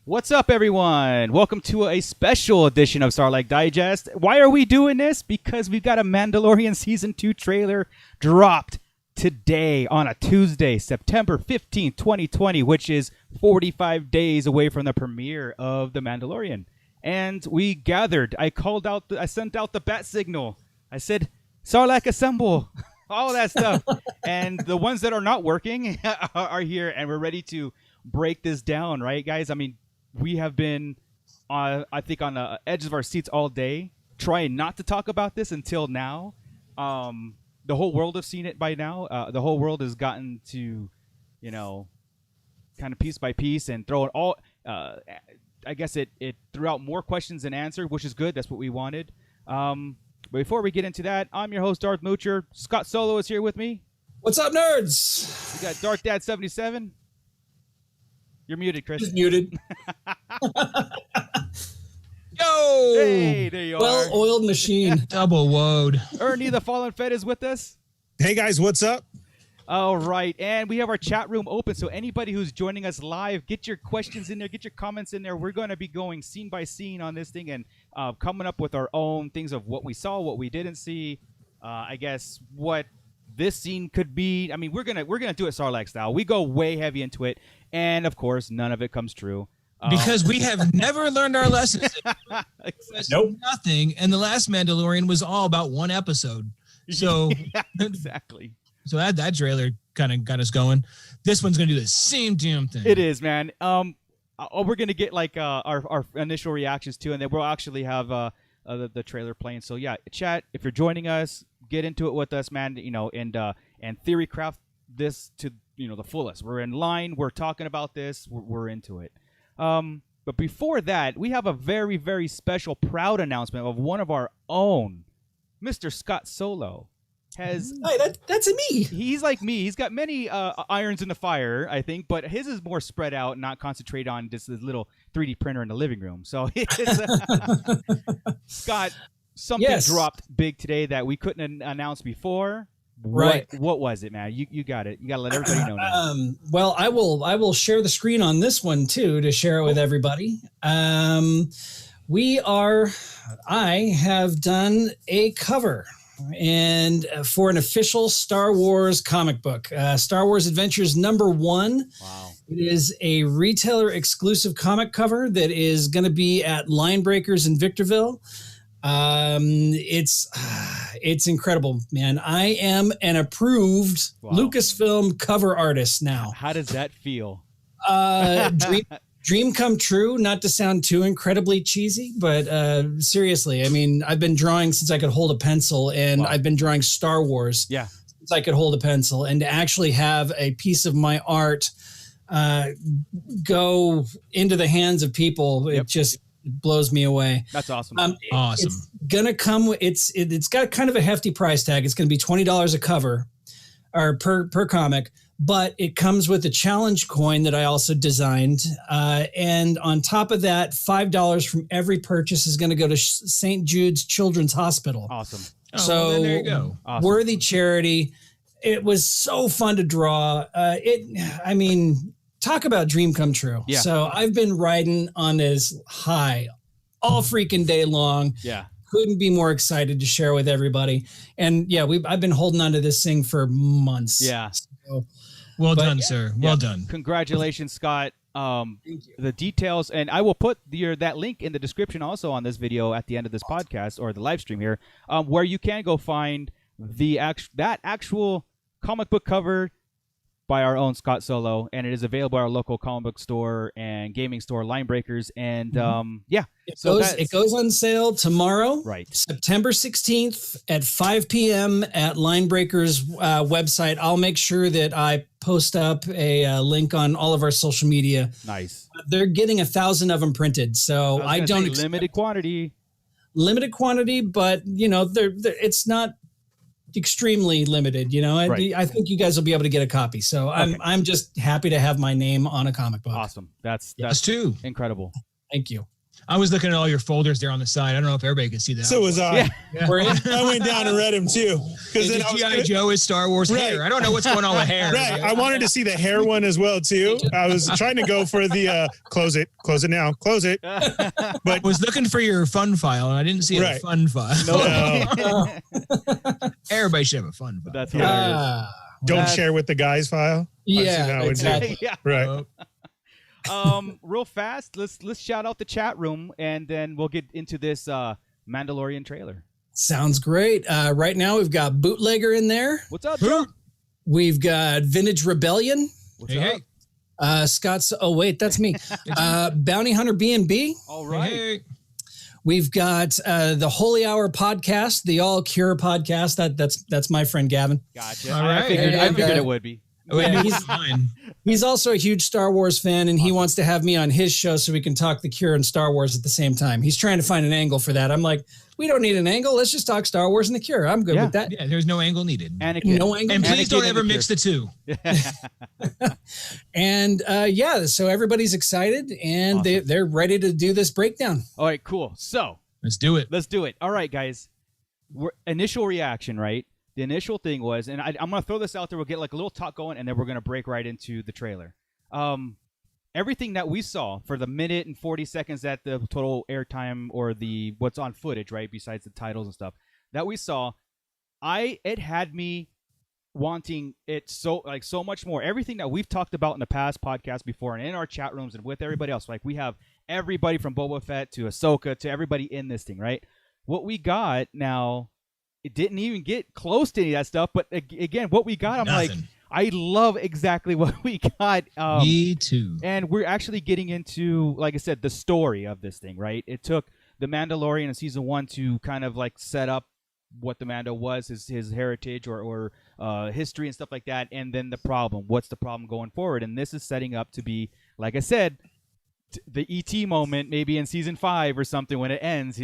What's up, everyone? Welcome to a special edition of Sarlacc Digest. Why are we doing this? Because we've got a Mandalorian Season 2 trailer dropped today on a Tuesday, September 15th, 2020, which is 45 days away from the premiere of The Mandalorian. And we gathered. I sent out the bat signal. I said, Sarlacc assemble, all that stuff. And the ones that are not working are here, and we're ready to break this down, right, guys? I mean, we have been, I think, on the edge of our seats all day, trying not to talk about this until now. The whole world has seen it by now. The whole world has gotten to, kind of piece by piece and throw it all. I guess it threw out more questions than answered, which is good. That's what we wanted. But before we get into that, I'm your host, Darth Moocher. Scott Solo is here with me. What's up, nerds? We got Dark Dad 77. You're muted, Chris. He's muted. Yo! Hey, there you are. Well-oiled machine. Double woed. Ernie the Fallen Fed is with us. Hey guys, what's up? All right, and we have our chat room open, so anybody who's joining us live, get your questions in there, get your comments in there. We're going to be going scene by scene on this thing and coming up with our own things of what we saw, what we didn't see, I guess what this scene could be. I mean, we're gonna do it Sarlacc style. We go way heavy into it, and of course, none of it comes true. Because we have never learned our lessons. Nope. Nothing. And the last Mandalorian was all about one episode. So yeah, exactly. So that trailer kind of got us going. This one's gonna do the same damn thing. It is, man. We're gonna get like our initial reactions too, and then we'll actually have the trailer playing. So yeah, chat. If you're joining us, get into it with us, man. And theory craft this to the fullest. We're in line. We're talking about this. We're into it. But before that, we have a very, very special, proud announcement of one of our own, Mr. Scott Solo. Hey, that's me. He's like me. He's got many irons in the fire, I think, but his is more spread out, not concentrated on just this little 3D printer in the living room. So Scott, something dropped big today that we couldn't announce before. Right. What was it, man? You got it. You got to let everybody know now. Well, I will share the screen on this one too to share it with everybody. I have done a cover and for an official Star Wars comic book, Star Wars Adventures #1. Wow. It is a retailer exclusive comic cover that is going to be at LINEBREAKERS in Victorville. It's incredible, man. I am an approved Lucasfilm cover artist now. How does that feel? Dream come true, not to sound too incredibly cheesy, but seriously, I mean, I've been drawing since I could hold a pencil, and I've been drawing Star Wars since I could hold a pencil, and to actually have a piece of my art go into the hands of people, it just blows me away. That's awesome. Awesome. It's gonna come. It's got kind of a hefty price tag. It's gonna be $20 a cover, or per comic. But it comes with a challenge coin that I also designed, and on top of that, $5 from every purchase is going to go to St. Jude's Children's Hospital. Awesome. So well, then there you go. Awesome. Worthy charity. It was so fun to draw. Talk about dream come true. Yeah. So I've been riding on this high all freaking day long. Yeah. Couldn't be more excited to share with everybody. And yeah, I've been holding on to this thing for months. Yeah. So, Well done, sir. Well done. Congratulations, Scott. Thank you. The details, and I will put that link in the description also on this video at the end of this podcast or the live stream here, where you can go find that actual comic book cover by our own Scott Solo, and it is available at our local comic book store and gaming store, LINEBREAKERS, and it goes on sale tomorrow, right? September 16th at 5 p.m. at LINEBREAKERS website. I'll make sure that I post up a link on all of our social media. Nice. They're getting 1,000 of them printed, so I don't expect limited quantity, but it's not extremely limited, Right. I think you guys will be able to get a copy. So I'm just happy to have my name on a comic book. awesome. That's Us too. incredible. Thank you. I was looking at all your folders there on the side. I don't know if everybody could see that. So was I. Yeah. I went down and read them too. Because then G.I. Joe is Star Wars hair. I don't know what's going on with hair. Right. I wanted to see the hair one as well too. I was trying to go for the close it now, close it. But I was looking for your fun file and I didn't see a fun file. no. Everybody should have a fun file. That's hilarious. Don't share with the guys file. Yeah, exactly. Yeah. Right. Real fast, let's shout out the chat room, and then we'll get into this Mandalorian trailer. Sounds great. Right now we've got Bootlegger in there. What's up, Joe? We've got Vintage Rebellion. What's up? Scott's. Oh wait, that's me. Bounty Hunter B&B. All right. Hey. We've got the Holy Hour podcast, the All Cure podcast. That's my friend Gavin. Gotcha. All right. I figured it would be. Yeah, Fine. he's also a huge Star Wars fan, and he wants to have me on his show so we can talk The Cure and Star Wars at the same time. He's trying to find an angle for that. I'm like, we don't need an angle. Let's just talk Star Wars and The Cure. I'm good with that. Yeah, there's no angle needed. Anakin. No angle. And please Anakin don't and ever the mix the two. And so everybody's excited, and Awesome. they're ready to do this breakdown. All right, cool. So Let's do it. let's do it. All right, guys. Initial reaction, right? The initial thing was, and I'm going to throw this out there. We'll get like a little talk going, and then we're going to break right into the trailer. Everything that we saw for the minute and 40 seconds that the total airtime or the what's on footage, right, besides the titles and stuff that we saw, it had me wanting it so much more. Everything that we've talked about in the past podcast before, and in our chat rooms and with everybody else, like we have everybody from Boba Fett to Ahsoka to everybody in this thing, right? What we got now. It didn't even get close to any of that stuff, but again, what we got, I'm like, I love exactly what we got. Me too. And we're actually getting into, like I said, the story of this thing, right? It took the Mandalorian in season 1 to kind of like set up what the Mando was, his heritage or history and stuff like that, and then the problem. What's the problem going forward? And this is setting up to be, like I said, the ET moment, maybe in season 5 or something when it ends.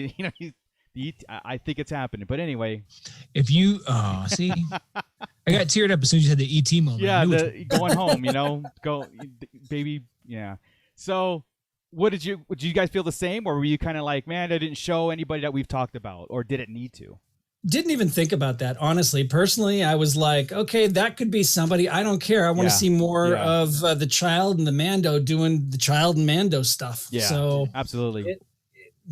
I think it's happening, but anyway. If you see, I got teared up as soon as you had the ET moment. Yeah, going home, go, baby, yeah. So, did you guys feel the same, or were you kind of like, man, I didn't show anybody that we've talked about, or did it need to? Didn't even think about that, honestly. Personally, I was like, okay, that could be somebody. I don't care. I want to see more of the child and the Mando doing the child and Mando stuff. Yeah, so absolutely.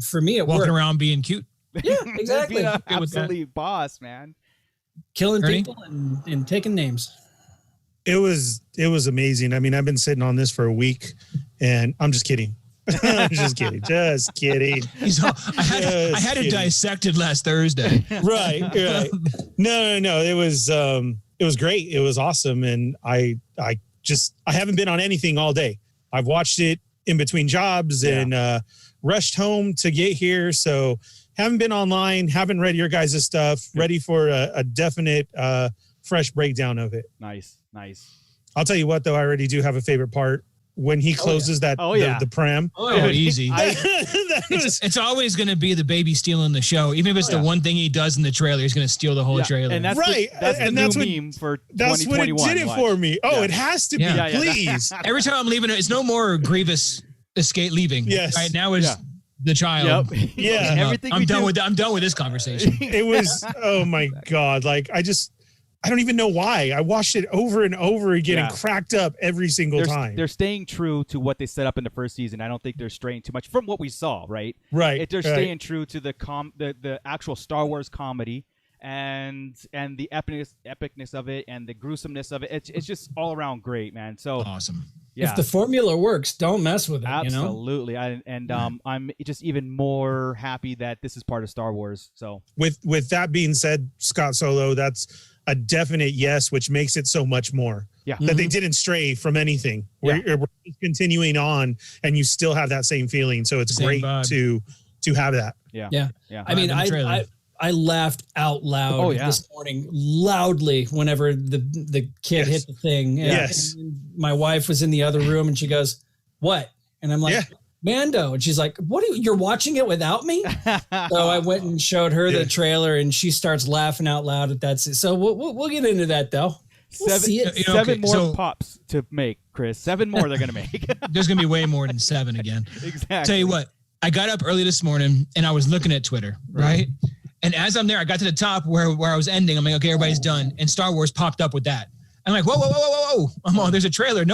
For me, it walking worked. around being cute. Yeah, exactly. Absolutely boss, man. Killing Ernie? people and taking names. It was amazing. I mean, I've been sitting on this for a week, and I'm just kidding. I'm just kidding. Just kidding. I had it dissected last Thursday. Right. No. It was great. It was awesome, and I haven't been on anything all day. I've watched it in between jobs and rushed home to get here, so haven't been online. Haven't read your guys' stuff. Ready for a definite fresh breakdown of it. Nice. I'll tell you what, though, I already do have a favorite part. When he closes the pram. Oh, easy. It's It's always going to be the baby stealing the show. Even if it's the one thing he does in the trailer, he's going to steal the whole trailer. And that's right. That's the and new that's what, meme for that's what it 2021. did it for me. Oh, it has to be. Yeah. Please. Every time I'm leaving, it's no more Grievous escape leaving. Yes. Right now is the child. Yep. Yeah. Everything I'm done with this conversation. It was, oh my God. Like, I don't even know why. I watched it over and over again and cracked up every single time. They're staying true to what they set up in the first season. I don't think they're straying too much from what we saw, right? Right. They're staying true to the actual Star Wars comedy and the epicness of it and the gruesomeness of it. It's just all around great, man. So awesome. Yeah. If the formula works, don't mess with it. Absolutely. I'm just even more happy that this is part of Star Wars. So with that being said, Scott Solo, that's a definite yes, which makes it so much more. Yeah. That they didn't stray from anything. We're continuing on, and you still have that same feeling. So it's great to have that. Yeah. I mean, I laughed out loud this morning loudly whenever the kid hit the thing. And my wife was in the other room, and she goes, "What?" And I'm like, Mando. And she's like, you're watching it without me? So I went and showed her the trailer, and she starts laughing out loud at that. So we'll get into that, though. Seven more pops to make, Chris. 7 more they're going to make. There's going to be way more than 7 again. Exactly. Tell you what, I got up early this morning and I was looking at Twitter, right? And as I'm there, I got to the top where I was ending. I'm like, okay, everybody's done. And Star Wars popped up with that. I'm like, whoa. Oh, there's a trailer.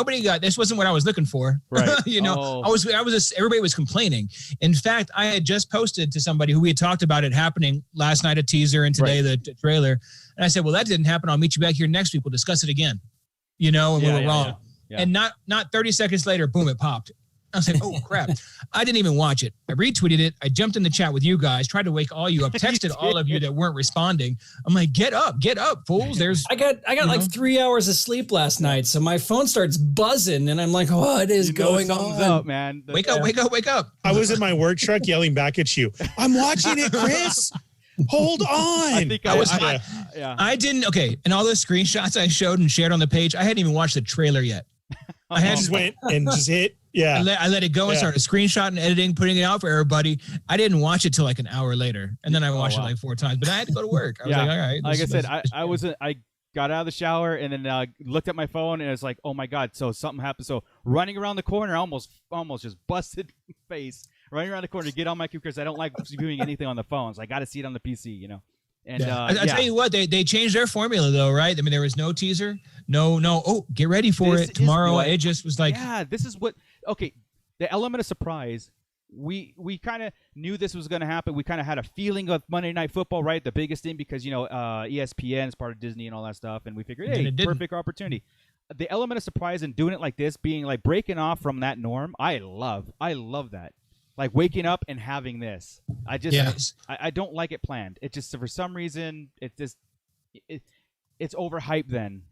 This wasn't what I was looking for. Right. Everybody was complaining. In fact, I had just posted to somebody who we had talked about it happening last night, a teaser, and today the trailer. And I said, well, that didn't happen. I'll meet you back here next week. We'll discuss it again. And we were wrong. Yeah. And not 30 seconds later, boom, it popped. I was like, oh, crap. I didn't even watch it. I retweeted it. I jumped in the chat with you guys, tried to wake all you up, texted all of you that weren't responding. I'm like, get up, fools. I got like 3 hours of sleep last night. So my phone starts buzzing and I'm like, what is going on? Up, man. Wake up. I was in my work truck yelling back at you. I'm watching it, Chris. Hold on. I didn't. Okay. And all those screenshots I showed and shared on the page, I hadn't even watched the trailer yet. I just went and just hit. Yeah. I let it go and started screenshotting, editing, putting it out for everybody. I didn't watch it till like an hour later. And then I watched it like 4 times, but I had to go to work. I was like, all right. Like I said, I got out of the shower and then looked at my phone and it's like, oh my God. So something happened. So running around the corner, almost just busted face, running around the corner to get on my computer because I don't like viewing anything on the phone. So I got to see it on the PC, And I tell you what, they changed their formula though, right? I mean, there was no teaser, no. Oh, get ready for it tomorrow. It just was like, this is what. Okay, the element of surprise. We kind of knew this was going to happen. We kind of had a feeling of Monday Night Football, right? The biggest thing because ESPN is part of Disney and all that stuff, and we figured, hey, perfect opportunity. The element of surprise and doing it like this, being like breaking off from that norm, I love that. Like waking up and having this. I don't like it planned. It just, for some reason, it's overhyped then.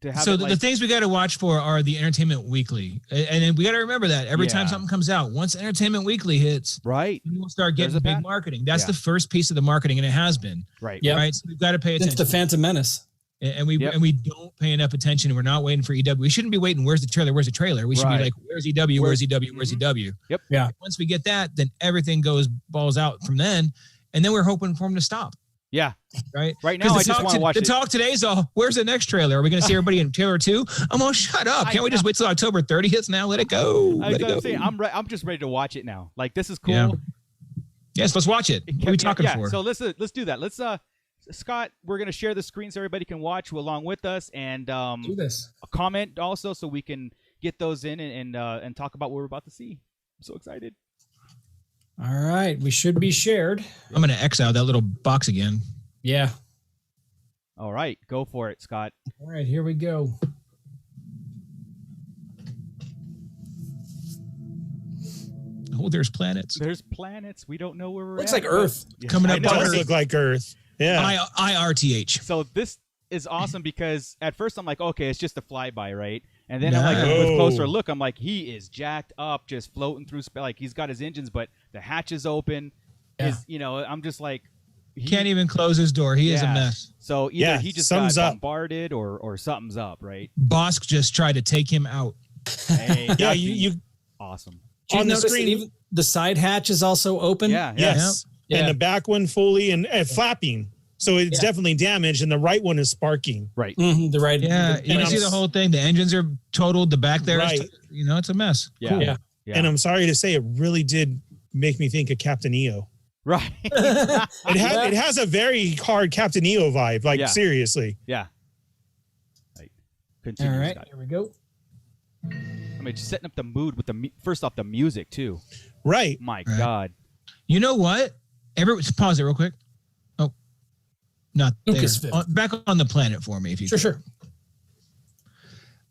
To have the things we got to watch for are the Entertainment Weekly. And we got to remember that every time something comes out, once Entertainment Weekly hits, right, we'll start getting big marketing. That's the first piece of the marketing, and it has been. Right. Yeah. Right. So we've got to pay attention. It's the Phantom Menace. And we don't pay enough attention. We're not waiting for EW. We shouldn't be waiting. Where's the trailer? Where's the trailer? We should be like, where's EW? Where's EW? Where's EW? Yep. Yeah. Once we get that, then everything goes balls out from then. And then we're hoping for them to stop. Yeah. Right. Right now, I just want to watch the talk today is where's the next trailer? Are we going to see everybody in trailer 2? I'm all shut up. Can't we just wait till October 30th now? Let it go. I'm just ready to watch it now. Like, this is cool. Yeah. Yes, let's watch it. What are we talking for? So let's do that. Let's Scott, we're going to share the screen so everybody can watch along with us and do this. A comment also so we can get those in and talk about what we're about to see. I'm so excited. All right. We should be shared. I'm going to X out that little box again. Yeah. All right. Go for it, Scott. All right. Here we go. Oh, there's planets. There's planets. We don't know where we're Looks at. like Earth. Coming up. It does look like Earth. Yeah. IRTH. So this is awesome because at first I'm like, okay, it's just a flyby, right? And then I'm like, with closer look, I'm like, he is jacked up, just floating through space. Like he's got his engines, but the hatch is open. Yeah. I'm just like, he can't even close his door. He is a mess. So either he just got bombarded or something's up, right? Bosk just tried to take him out. Hey, you awesome. On the screen, even the side hatch is also open. Yeah. Yes. Yeah. And the back one fully and flapping. So it's definitely damaged, and the right one is sparking. Right. Mm-hmm, the right. Yeah. You can see the whole thing. The engines are totaled. The back there is, it's a mess. Yeah. Cool. Yeah. And I'm sorry to say, it really did make me think of Captain EO. Right. It has a very hard Captain EO vibe. Like seriously. Yeah. Right. Continue, all right. Scott. Here we go. I mean, just setting up the mood with first off the music too. Right. My God. You know what? Pause it real quick. Oh, not there. Back on the planet for me, if you could. Sure.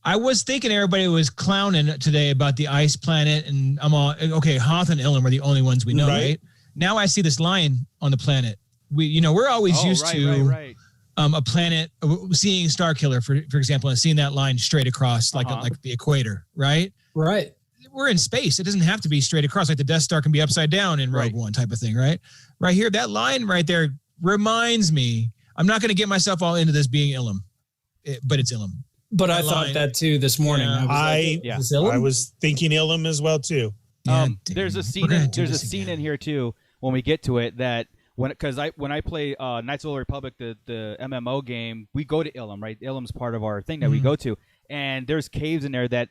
I was thinking everybody was clowning today about the ice planet, and I'm all okay. Hoth and Ilum are the only ones we know, right? Now I see this line on the planet. We're always used to a planet seeing Starkiller, for example, and seeing that line straight across like the equator, right? Right. We're in space. It doesn't have to be straight across. Like the Death Star can be upside down in Rogue One type of thing, right? Right here, that line right there reminds me. I'm not going to get myself all into this being Ilum, but it's Ilum. But I thought that too this morning. Yeah. I was thinking Ilum as well too. There's a scene. There's a scene in here too when we get to it that when I play Knights of the Old Republic, the MMO game, we go to Ilum, right? Ilum's part of our thing that we go to, and there's caves in there that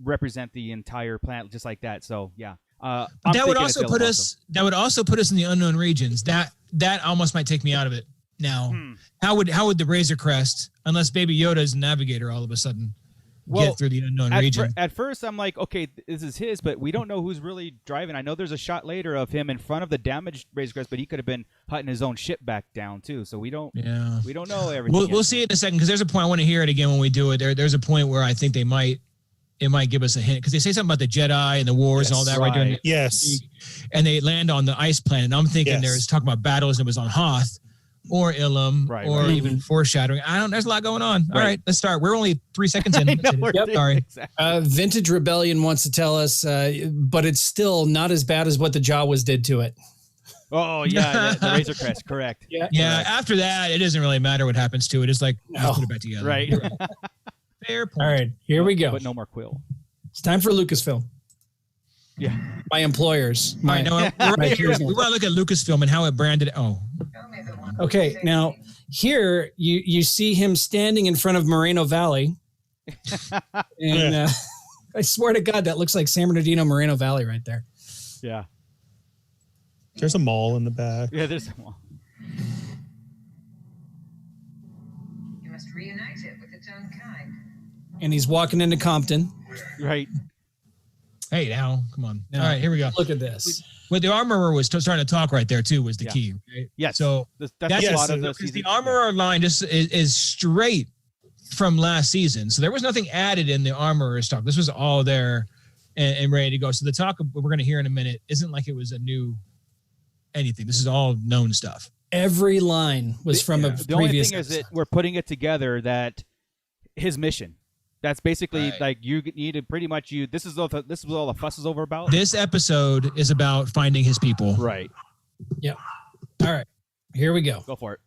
represent the entire planet just like that. So yeah, That would also put us. That would also put us in the unknown regions. That almost might take me out of it. Now, how would the Razor Crest, unless Baby Yoda is a navigator, all of a sudden get through the unknown region? At first, I'm like, okay, this is his, but we don't know who's really driving. I know there's a shot later of him in front of the damaged Razor Crest, but he could have been hunting his own ship back down too. So we don't know everything. We'll see it in a second because there's a point. I want to hear it again when we do it. There's a point where I think it might give us a hint because they say something about the Jedi and the wars and all that right during the Yes. and they land on the ice planet. And I'm thinking there's talking about battles and it was on Hoth or Ilum or even foreshadowing. There's a lot going on. All right, let's start. We're only 3 seconds in. Sorry. Exactly. Vintage Rebellion wants to tell us, but it's still not as bad as what the Jawas did to it. Oh yeah, the Razor Crest, correct. Yeah. After that, it doesn't really matter what happens to it. It's like just put it back together. Right. Fair point. All right, here we go. But no more Quill. It's time for Lucasfilm. Yeah. My employers. We want to look at Lucasfilm and how it branded. Oh. Okay, now here you see him standing in front of Moreno Valley. And I swear to God, that looks like San Bernardino Moreno Valley right there. Yeah. There's a mall in the back. Yeah, there's a mall. You must reunite it with its own kind. And he's walking into Compton. Right. Hey, now, come on. Now, all right, here we go. Look at this. What the armorer was starting to talk right there too was the key, right? Yeah. So that's a lot of the season. The armorer line just is straight from last season. So there was nothing added in the armorer's talk. This was all there and ready to go. So the talk we're going to hear in a minute isn't like it was a new anything. This is all known stuff. Every line was from a the previous only thing episode. is that we're putting it together that his mission. That's basically like you need to pretty much this is all the fuss is over about. This episode is about finding his people. Right. Yep. All right. Here we go. Go for it.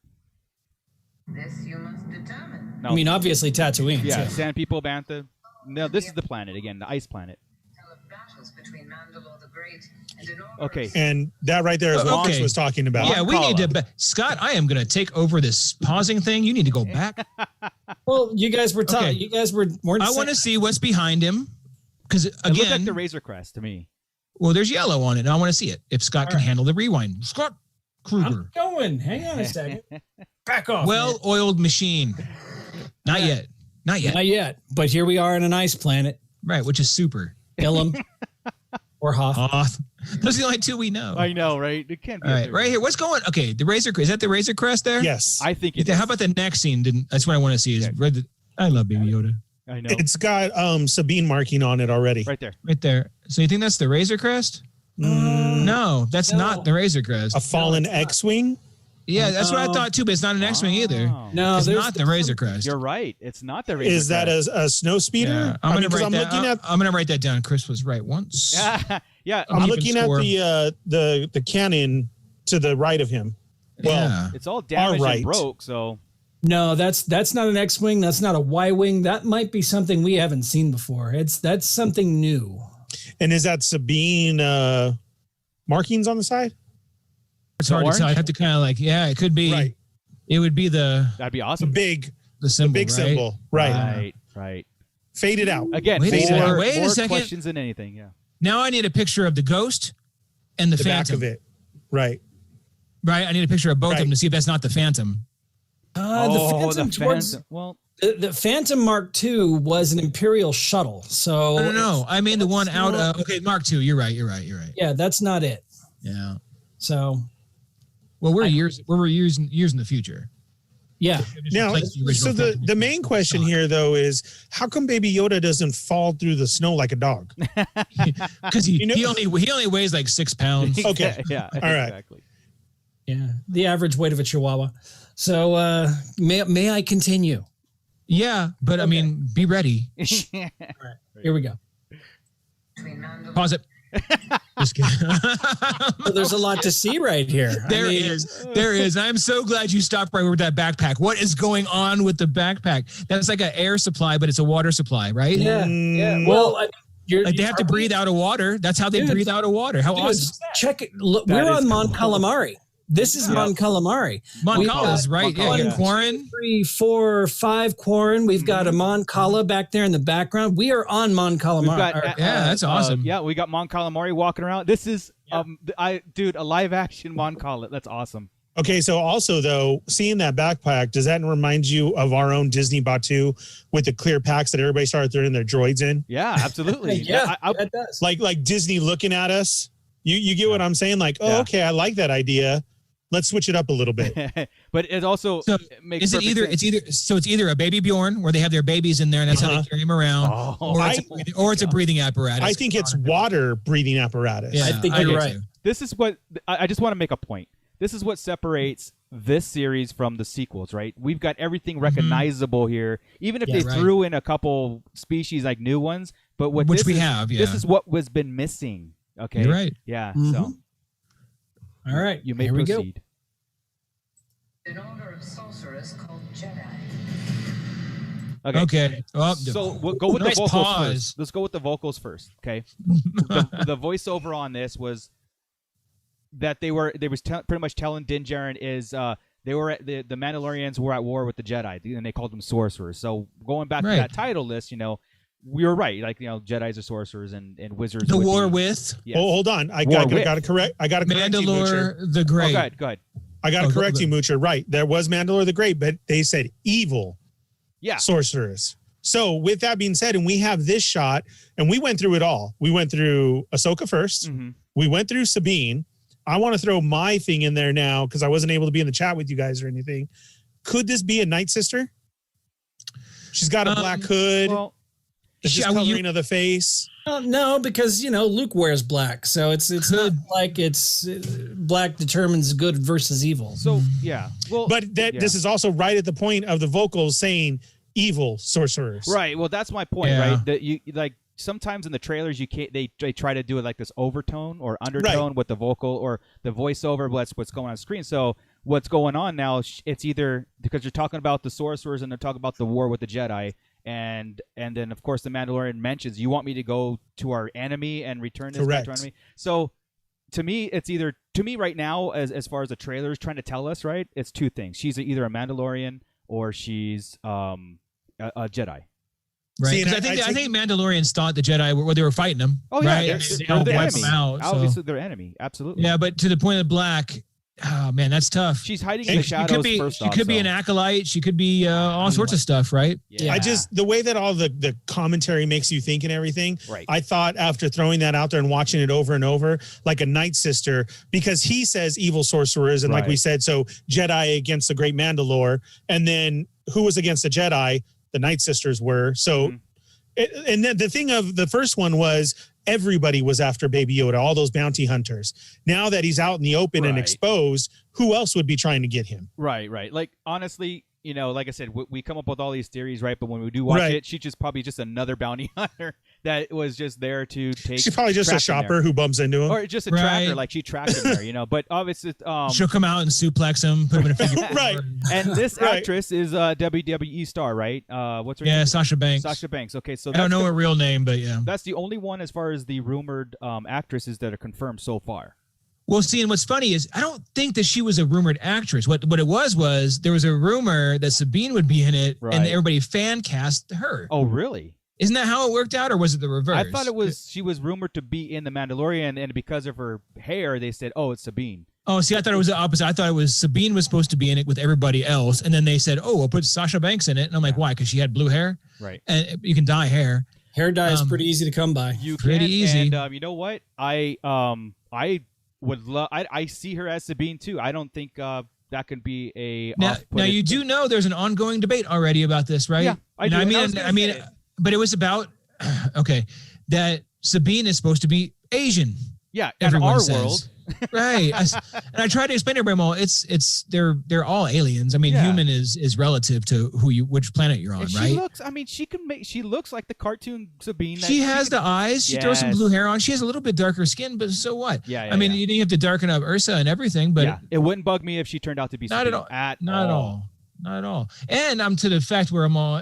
This you must determine. No. I mean, obviously Tatooine. Yeah, too. Sand people, Bantha. No, this is the planet again, the ice planet. Tell of battles between Mandalore the Great and an order Okay. of And that right there is what Chris was talking about. Yeah, we need to. Scott, I am going to take over this pausing thing. You need to go back. Well, you guys were talking. Okay. You guys weren't. I want to see what's behind him because It looked like again, the Razor Crest to me. well, there's yellow on it, and I want to see it. If Scott can handle the rewind, Scott Kruger, I'm going. Hang on a second. Back off. well-oiled machine. Not yet. Not yet. But here we are on an ice planet. Right, which is super. Ilum or Hoth. Hoth. Those are the only two we know. I know, right? It can't be. All right, right here. What's going? Okay, the Razor Crest. Is that the Razor Crest there? Yes. I think it How is. about the next scene? That's what I want to see. I love Baby Yoda. I know. It's got Sabine marking on it already. Right there. Right there. So you think that's the Razor Crest? No, that's not the Razor Crest. A fallen X-Wing? Yeah, that's what I thought too, but it's not an X-Wing either. Oh. No, It's there's not the Razor Crest. You're right. It's not the Razor Is that Crest. a snow speeder? Yeah, I'm looking gonna write that down. Chris was right once. Yeah. I'm keeping looking at score. the cannon to the right of him. Well, Yeah. It's all damaged right. and broke, so No, that's not an X-wing. That's not a Y-wing. That might be something we haven't seen before. That's something new. and is that Sabine markings on the side? It's hard to tell. I orange? have to kind of it could be. Right. It would be the that'd be The awesome. big symbol. big right? symbol. Right. Right. Fade it out. Again, Wait a second, more wait a second. questions than anything. Yeah. Now I need a picture of the ghost and the The phantom. back of it. Right. Right. I need a picture of both of them Right. to see if that's not the phantom. The Phantom towards Well, the Phantom Mark II was an Imperial shuttle. So No. I mean the one out of Mark II. You're right. yeah, that's not it. Yeah. So Well, we're years in the future. yeah, Now, Replace the so original Phantom. the main question here, though, is how come Baby Yoda doesn't fall through the snow like a dog? Because he only weighs like 6 pounds. Okay. Yeah. All right. Exactly. yeah, the average weight of a Chihuahua. So may I continue? Yeah, but I mean, be ready. Here we go. between Mandalore. Pause it. Just kidding. So there's a lot to see right here. There is. I'm so glad you stopped right with that backpack. What is going on with the backpack? That's like an air supply, but it's a water supply, right? Yeah. Well, Like they have to breathe out of water. That's how they breathe out of water. How awesome is that? Check it. Look, That we're is on Mon cool. Calamari. This is Mon Calamari. Mon We've Cala is got right. Yeah, Cala, you yeah. Quarren. 3, 4, 5 Quarren. We've got a Mon Cala back there in the background. We are on Mon We've Calamari. got, Yeah, that's awesome. yeah, we got Mon Calamari walking around. This is, dude, a live action Mon Cala. That's awesome. Okay, so also though, seeing that backpack, does that remind you of our own Disney Batu with the clear packs that everybody started throwing their droids in? Yeah, absolutely. Yeah, I- that does. Like Disney looking at us. You get what I'm saying? Like, oh, Yeah. okay, I like that idea. Let's switch it up a little bit. but it also So makes is it perfect either? sense. It's either a baby Bjorn where they have their babies in there and that's how they carry him around, or it's a breathing apparatus. I think it's water breathing apparatus. Yeah, I think do you're right. too. This is what I just want to make a point. This is what separates this series from the sequels, right? We've got everything recognizable here, even if Yeah, they right. threw in a couple species like new ones. But what Which this we is, have, yeah. This is what was been missing. Okay, You're right. Yeah. Mhm. So All right. you may here we go. proceed. An order of sorcerers called Jedi. Okay. Oh, So we'll go with nice the vocals pause. first. Let's go with the vocals first. Okay. the voiceover on this was that they were pretty much telling Din Djarin is they were at the Mandalorians were at war with the Jedi and they called them sorcerers. So going back Right. to that title list, we were right. Like Jedis are sorcerers and wizards. the would war be- with Yes. Oh, hold on. I War got with. to correct. I got to correct you, Moocher. Mandalore the Oh, Great. go ahead. I got to Oh, correct go- you, Moocher. Right. There was Mandalore the Great, but they said evil Yeah. sorceress. So with that being said, and we have this shot, and we went through it all. We went through Ahsoka 1st. Mhm. We went through Sabine. I want to throw my thing in there now because I wasn't able to be in the chat with you guys or anything. Could this be a Night Sister? She's got a black hood. Well, It's just I mean, coloring of the face. No, because Luke wears black, so it's not like it's black determines good versus evil. so yeah. Well, But this is also right at the point of the vocals saying evil sorcerers. right. Well, that's my point, Yeah. right? That you like sometimes in the trailers you can't they try to do it like this overtone or undertone with the vocal or the voiceover. That's what's going on screen. So what's going on now? It's either because you're talking about the sorcerers and they're talking about the war with the Jedi. And then of course the Mandalorian mentions you want me to go to our enemy and return this back to our Correct. enemy. So to me it's either right now as far as the trailer is trying to tell us, right? It's two things. She's either a Mandalorian or she's a Jedi. Right. See, and Because I think Mandalorians thought the Jedi were they were fighting them. Oh yeah, right? they're, And they're they the wipe enemy. them out, so- Obviously they're enemy. Absolutely. Yeah, but to the point of black, oh man, that's tough. She's hiding in the She shadows could be, first she off, could be so- an acolyte. She could be all sorts of stuff, right? Yeah. I just the way that all the commentary makes you think and everything. Right. I thought after throwing that out there and watching it over and over, like a Night Sister, because he says evil sorcerers, and like we Right. said, so Jedi against the Great Mandalore, and then who was against the Jedi? The Night Sisters were. So, Mhm. and then the thing of the first one was everybody was after Baby Yoda, all those bounty hunters. Now that he's out in the open and Right. exposed, who else would be trying to get him? Right. Like honestly, like I said, we come up with all these theories, right? But when we do watch Right. it, she's just probably just another bounty hunter that was just there to take. She's probably just a track him there. shopper who bumps into him. or just a Right. tracker, like she tracked him there, But obviously, She'll come out and suplex him, put him in a figure. Right. and this Right. actress is a WWE star, right? What's her Yeah, name? Sasha Banks. Sasha Banks. Okay, so I don't know her real name, but yeah. That's the only one as far as the rumored actresses that are confirmed so far. Well, see, and what's funny is I don't think that she was a rumored actress. What it was there was a rumor that Sabine would be in it, Right. and everybody fan cast her. Oh, really? Isn't that how it worked out, or was it the reverse? I thought it was she was rumored to be in the Mandalorian, and because of her hair, they said, "Oh, it's Sabine." Oh, see, I thought it was the opposite. I thought it was Sabine was supposed to be in it with everybody else, and then they said, "Oh, we'll put Sasha Banks in it," and I'm like, "Why? Because she had blue hair, Right. and you can dye hair." Hair dye is pretty easy to come by. You Pretty can, easy. And you know what? I would love. I see her as Sabine too. I don't think that could be a. Now you do know there's an ongoing debate already about this, right? Yeah, I You know do. what I was gonna I mean, say. but it was about okay that Sabine is supposed to be Asian. Yeah, in Everyone our says. world. Right. And I tried to explain to everyone, they're all aliens. I mean, Yeah. human is relative to which planet you're on, And right? she looks. I mean, she looks like the cartoon Sabine. that She has could- the eyes. She throws some Yes. blue hair on. She has a little bit darker skin, but so what? Yeah, I mean, yeah. you didn't have to darken up Ursa and everything, but yeah, it wouldn't bug me if she turned out to be not Sabine at all. At Not at all. Not at all. And I'm to the fact where I'm all,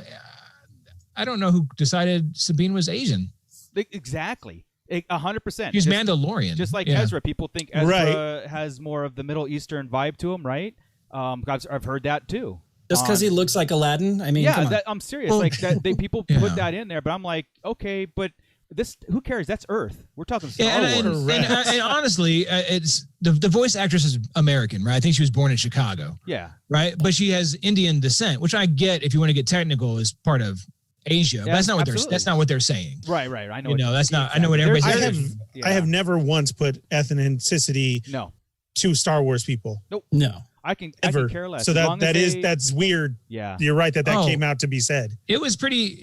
I don't know who decided Sabine was Asian. Exactly. 100%. She's Mandalorian. Just like Yeah. Ezra. People think Ezra has more of the Middle Eastern vibe to him, right? I've heard that too. Just because he looks like Aladdin? I mean, come on. I'm serious. Well, like people yeah. put that in there, but I'm like, okay, but this, who cares? That's Earth. We're talking Star Yeah, Wars. and honestly, it's the voice actress is American, right? I think she was born in Chicago, Yeah. right? But she has Indian descent, which I get if you want to get technical is part of Asia. But that's not what absolutely. that's not what they're saying. Right. I know. That's not. I know what everybody's I saying. have I have never once put ethnicity No. to Star Wars people No. I can ever. care less. So As long as that's weird. Yeah. You're right that Oh. came out to be said. It was pretty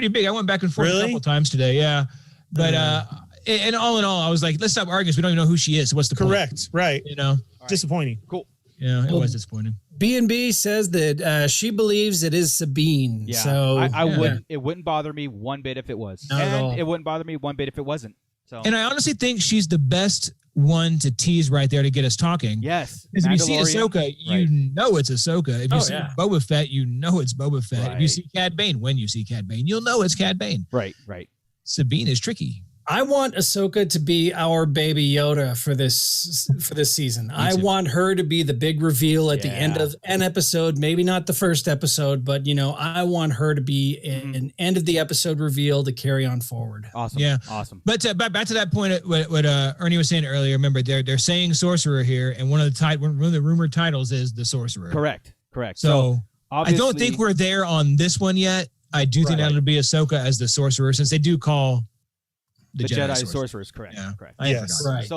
big. I went back and forth a Really? couple times today. Yeah, but and all in all, I was like, let's stop arguing. 'Cause we don't even know who she is. So what's the point? Correct. Right. You know. Disappointing. Cool. Yeah, it Well, was disappointing. B&B says that she believes it is Sabine. Yeah. So I wouldn't. It wouldn't bother me one bit if it was, Not at all. and it wouldn't bother me one bit if it wasn't. So. And I honestly think she's the best one to tease right there to get us talking. Yes. Because if you see Mandalorian, Ahsoka, you right. know it's Ahsoka. If you see yeah. Boba Fett, you know it's Boba Fett. If you Right. see Cad Bane, when you see Cad Bane, you'll know it's Cad Bane. Right. Sabine is tricky. I want Ahsoka to be our baby Yoda for this season. I too. want her to be the big reveal at the end Yeah. of an episode, maybe not the first episode, but I want her to be an end of the episode reveal to carry on forward. Awesome. Yeah. Awesome. But back to that point, what Ernie was saying earlier. Remember, they're saying sorcerer here, and one of the rumored titles is the sorcerer. Correct. So I obviously, don't think we're there on this one yet. I do think Right. that'll be Ahsoka as the sorcerer, since they do call the Jedi sorcerer. sorcerers. Correct. Yeah. Correct. I Yes. forgot. Right.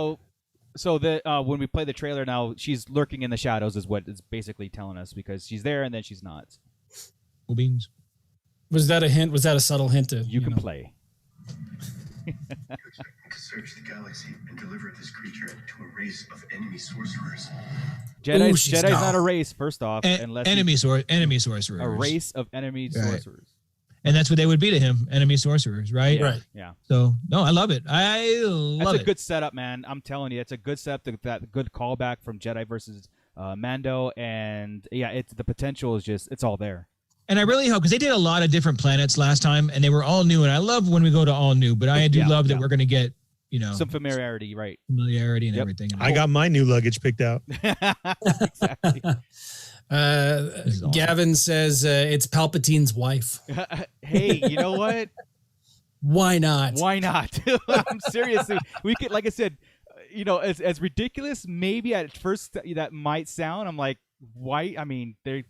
So the when we play the trailer now, she's lurking in the shadows, is what it's basically telling us, because she's there and then she's not. Cool beans. Was that a hint? Was that a subtle hint? To, You can play. To search the galaxy and deliver this creature to a race of enemy sorcerers. Jedi's she's not a not. race, first off, unless Enemy sorcerers. a race of enemy Right. sorcerers. And that's what they would be to him, enemy sorcerers, right? Yeah. Right. Yeah. So, no, I love it. I love That's a it. good setup, man. I'm telling you, it's a good setup. That good callback from Jedi versus Mando, and yeah, it's the potential is just it's all there. And I really hope, because they did a lot of different planets last time, and they were all new. And I love when we go to all new, but I do Yeah, love that yeah. we're going to get, Some familiarity, right? familiarity and Yep. everything. I got my new luggage picked out. Exactly. is awesome. Gavin says it's Palpatine's wife. Hey, you know what? Why not? Why not? I'm seriously. We could, like I said, as ridiculous maybe at first that might sound. I'm like, why? I mean, there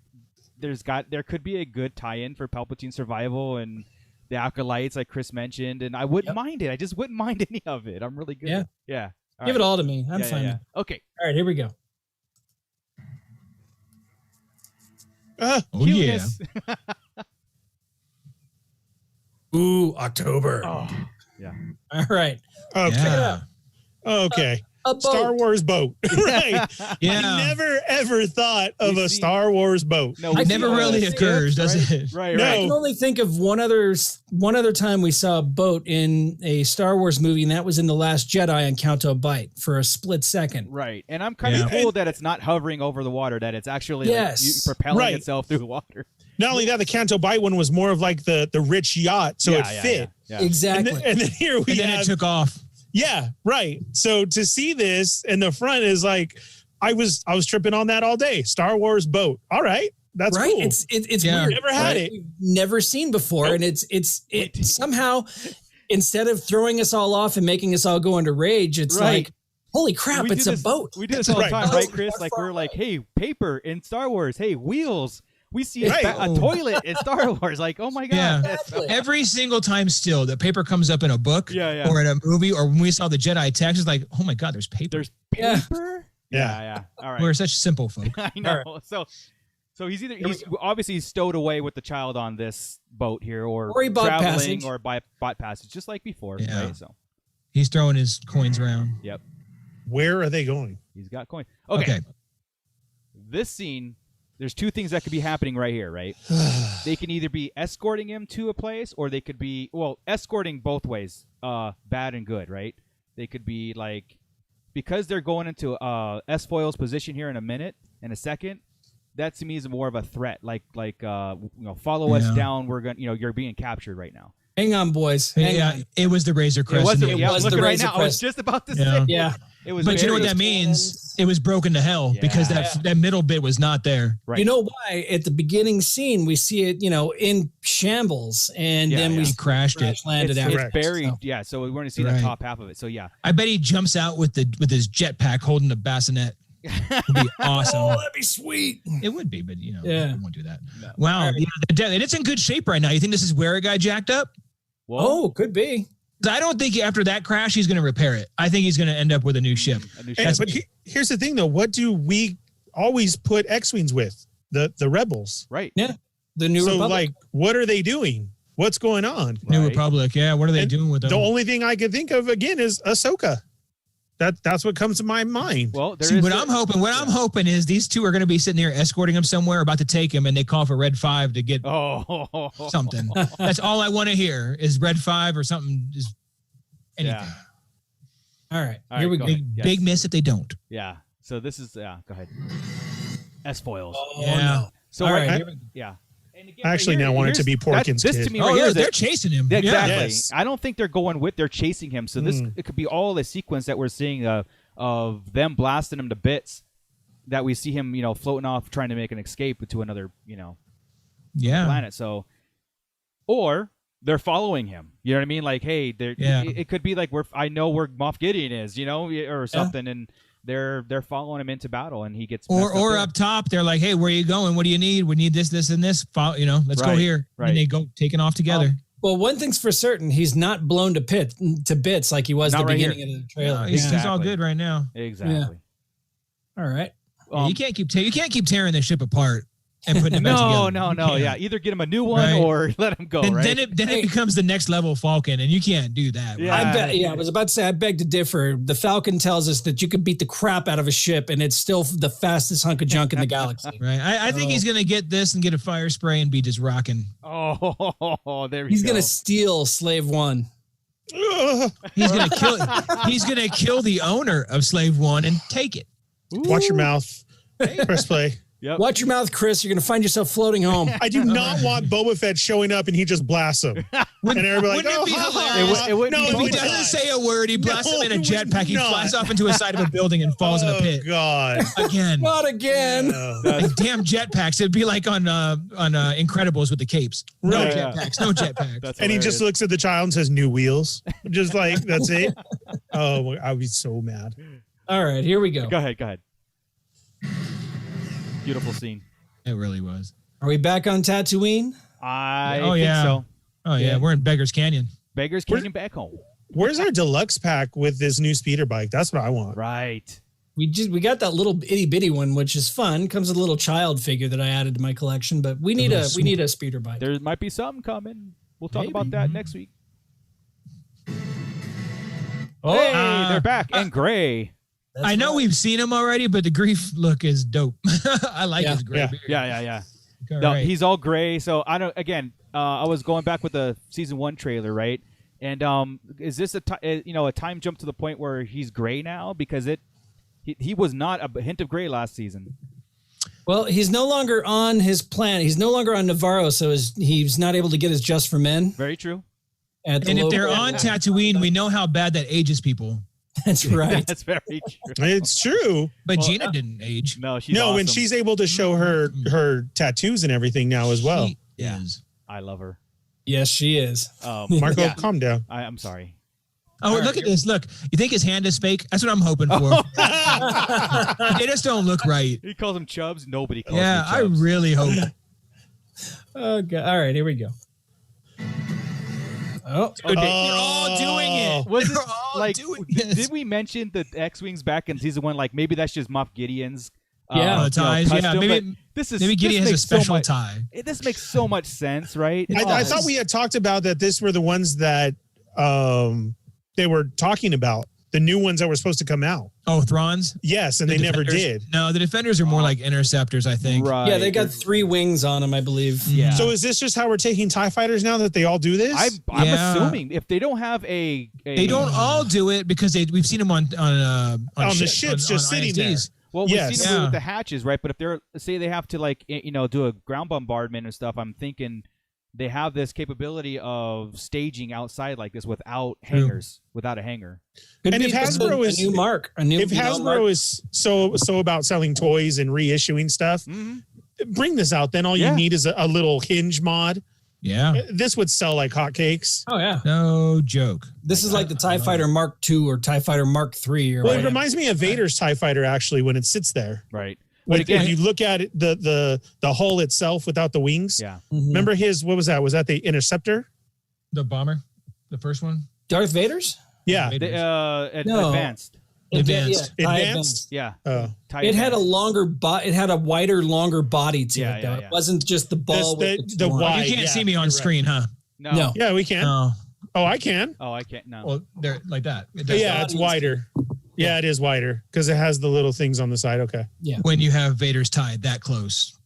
could be a good tie-in for Palpatine's survival and the acolytes, like Chris mentioned, and I wouldn't mind it. I just wouldn't mind any of it. I'm really good. Yeah. Give it all to me. I'm Yeah, fine. yeah. Okay. All right, here we go. Oh, yeah. Cuteness. Ooh, October. Oh, yeah. All right. Okay. Yeah. Okay. A boat. Star Wars boat. Right. Yeah. I never ever thought of We a see- Star Wars boat. No, I It never think really that's occurs, does right? it? Right. No. I Right. can only think of one other time we saw a boat in a Star Wars movie, and that was in The Last Jedi on Canto Bight for a split second. Right. And I'm kind of Yeah. cool that it's not hovering over the water, that it's actually Yes. propelling Right. itself through the water. Not only that, the Canto Bight one was more of like the rich yacht, so it fit. Yeah. And, Exactly. then, and then here we And then have, it took off. yeah, right. So to see this in the front is like, I was tripping on that all day. Star Wars boat. All right, that's right? cool. It's Yeah. weird. Never had it. We've never seen before, Nope. and it somehow, instead of throwing us all off and making us all go into rage, it's Right. like, holy crap, We it's do a this- boat. We do this all the Right. time, Boat. right, Chris? Like we're like, hey, paper in Star Wars. Hey, wheels. We see Right. a toilet in Star Wars. Like, oh my god. Yeah. Exactly. Every single time still, the paper comes up in a book Yeah. or in a movie, or when we saw the Jedi text, it's like, oh my God, there's paper. There's Yeah. paper. Yeah. Yeah. All right. We're such simple folk. I know. So he's obviously stowed away with the child on this boat here, or Or he bought traveling, passage. or bought passage, just like before. Yeah. Right. So He's throwing his coins around. yep, Where are they going? he's got coin. Okay. This scene, there's two things that could be happening right here, right? They can either be escorting him to a place, or they could be, escorting both ways, bad and good, right? They could be like, because they're going into S-Foil's position here in a second, that to me is more of a threat. Follow us Yeah. down. We're going, you're being captured right now. Hang on, boys. Hang Yeah, on. it was the Razor Crest. It was. and Yeah, I'm was the looking right Razor now. I was Crest. just about to Yeah. say. Yeah. It was. But you know what very- that means? It was broken to hell because that middle bit was not there. Right. You know why? At the beginning scene, we see it, in shambles, and then we He crashed it. crash landed It's, after. it's buried. So- Yeah. So we weren't going to see the Right. top half of it. So yeah. I bet he jumps out with his jetpack holding the bassinet. It'd be awesome. Oh, that'd be sweet. It would be, but Yeah. we won't do that. Wow, and it's in good shape right now. You think this is where it got jacked up? Well, Oh, could be. I don't think after that crash he's going to repair it. I think he's going to end up with a new ship. a new And, ship. but here's the thing, though. What do we always put X-wings with? The rebels. Right. Yeah. The new So, Republic. like, what are they doing? What's going on? New Right. Republic, yeah. What are they And doing with them? The only thing I can think of again is Ahsoka. That's what comes to my mind. Well, there See, is what a- I'm hoping is these two are going to be sitting there escorting him somewhere, about to take him, and they call for Red 5 to get Oh. something. That's all I want to hear is Red 5 or something. Just anything. Yeah. All right. All Here right, we go go. ahead. Yes. Big miss if they don't. Yeah. So this is Go ahead. S foils. Oh, Yeah. no. So All right. right. here we- yeah. And again, I actually now want it to be Porkins' This kid. to me Oh, right here they're is chasing him. exactly. Yes. I don't think they're going with. They're chasing him. So this it could be all a sequence that we're seeing of them blasting him to bits. That we see him, floating off, trying to make an escape to another, Yeah. planet. So, or they're following him. You know what I mean? Like, hey, Yeah. it could be like I know where Moff Gideon is, or something, and they're following him into battle, and he gets messed Or there. up top, they're like, "Hey, where are you going? What do you need? We need this, this, and this. Let's go Right, here." right. And they go taking off together. Well, one thing's for certain, he's not blown to bits like he was Not at the right beginning here. of the trailer. No, he's all Exactly. good right now. Exactly. All right. Yeah, you can't keep tearing the ship apart and putting it back No, together. no, You no. can't. Yeah, either get him a new one Right. or let him go. Then, right? then it becomes the next level Falcon, and you can't do that. Yeah. I was about to say, I beg to differ. The Falcon tells us that you could beat the crap out of a ship and it's still the fastest hunk of junk in the galaxy. Right. I think he's gonna get this and get a fire spray and be just rocking. Oh, there we He's go. going to steal Slave One. Ugh. He's gonna kill. He's gonna kill the owner of Slave One and take it. Watch your mouth. Press play. Yep. Watch your mouth, Chris. You're going to find yourself floating home. I do not want Boba Fett showing up and he just blasts him. And everybody like, wouldn't it oh, be ha, ha. hilarious? It wouldn't no, be If he Boba doesn't not. say a word, he blasts No, him in a it would jetpack. He not. flies off into a side of a building and falls in a pit. Oh, God. Again. Not again. No. Like, damn jetpacks. It'd be like on Incredibles with the capes. No Right. jetpacks. No jetpacks. That's And he hilarious. just looks at the child and says, new wheels. Just like, that's it. Oh, I'd be so mad. All right, here we go. Go ahead. Beautiful scene. It really was. Are we back on Tatooine? I Oh, think yeah. so. Oh yeah, Yeah. we're in Beggars Canyon. Beggars Canyon back home. Where's our deluxe pack with this new speeder bike? That's what I want. Right. We got that little itty bitty one, which is fun. Comes with a little child figure that I added to my collection, but we need a speeder bike. There might be something coming. We'll talk Maybe. about that next week. Oh, Hey, they're back and gray. that's I know right. we've seen him already, but the grief look is dope. I like Yeah. his gray Yeah. beard. Yeah. All No, right. he's all gray. So I don't. Again, I was going back with the season 1 trailer, right? And is this a time jump to the point where he's gray now? Because he was not a hint of gray last season. Well, he's no longer on his planet. He's no longer on Navarro, so he's not able to get his Just for Men. Very true. At the And if local- they're on Tatooine, we know how bad that ages people. that's right. That's very true. It's true. But Well, Gina didn't age. No, she's No, awesome. and she's able to show her tattoos and everything now as well. She is. I love her. Yes, she is. Marco, yeah. calm down. I'm sorry. Oh, look at this. Look. You think his hand is fake? That's what I'm hoping for. They just don't look right. He calls him Chubbs. Nobody calls Yeah, me I Chubbs. really hope. Okay. All right, here we go. Oh, Dude, they're all doing it. Was They're this, all like, doing did this. we mention the X-Wings back in season 1? Like, maybe that's just Moff Gideon's Yeah. Ties, yeah. custom, Maybe- but this is Maybe this Gideon has a makes so special much- tie. This makes so much sense, right? I thought we had talked about that this were the ones that they were talking about, the new ones that were supposed to come out. Oh, Thrawns? Yes, and The they never Defenders? did. No, the Defenders are more like Interceptors, I think. Right. yeah, they got 3 wings on them, I believe. Yeah. So is this just how we're taking TIE fighters now that they all do this? I'm Yeah. assuming if they don't have a They don't all do it because we've seen them on the ships, ships just sitting there. ISDs. well, we've Yes. seen them Yeah. with the hatches, right? But if they're say they have to do a ground bombardment and stuff, I'm thinking they have this capability of staging outside like this without hangers, without a hanger. Could And be if Hasbro is a new mark, if Hasbro is so about selling toys and reissuing stuff, bring this out. Then all you need is a little hinge mod. Yeah. This would sell like hotcakes. Oh yeah, No joke. this is like the TIE Fighter Mark II or TIE Fighter Mark III. Or Well, it reminds me of Vader's TIE Fighter actually when it sits there. Right. But But again, if you look at it, the hull itself without the wings. yeah. Remember his, what was that? Was that the Interceptor? The bomber, the first one. Darth Vader's. Yeah. No. Advanced. Advanced. TIE Advanced? Yeah. Oh. TIE It had a Advanced. longer it had a wider, longer body to Yeah, it. Though. yeah, It yeah. wasn't just the ball. That's with the one. wide. You can't yeah, see me on you're right. screen, huh? No. Yeah, we can. No. Oh, I can. Oh, I can't. No. Well, they're like that. It does Yeah, that. it's wider. Yeah, it is wider because it has the little things on the side. Okay. When you have Vader's tied that close.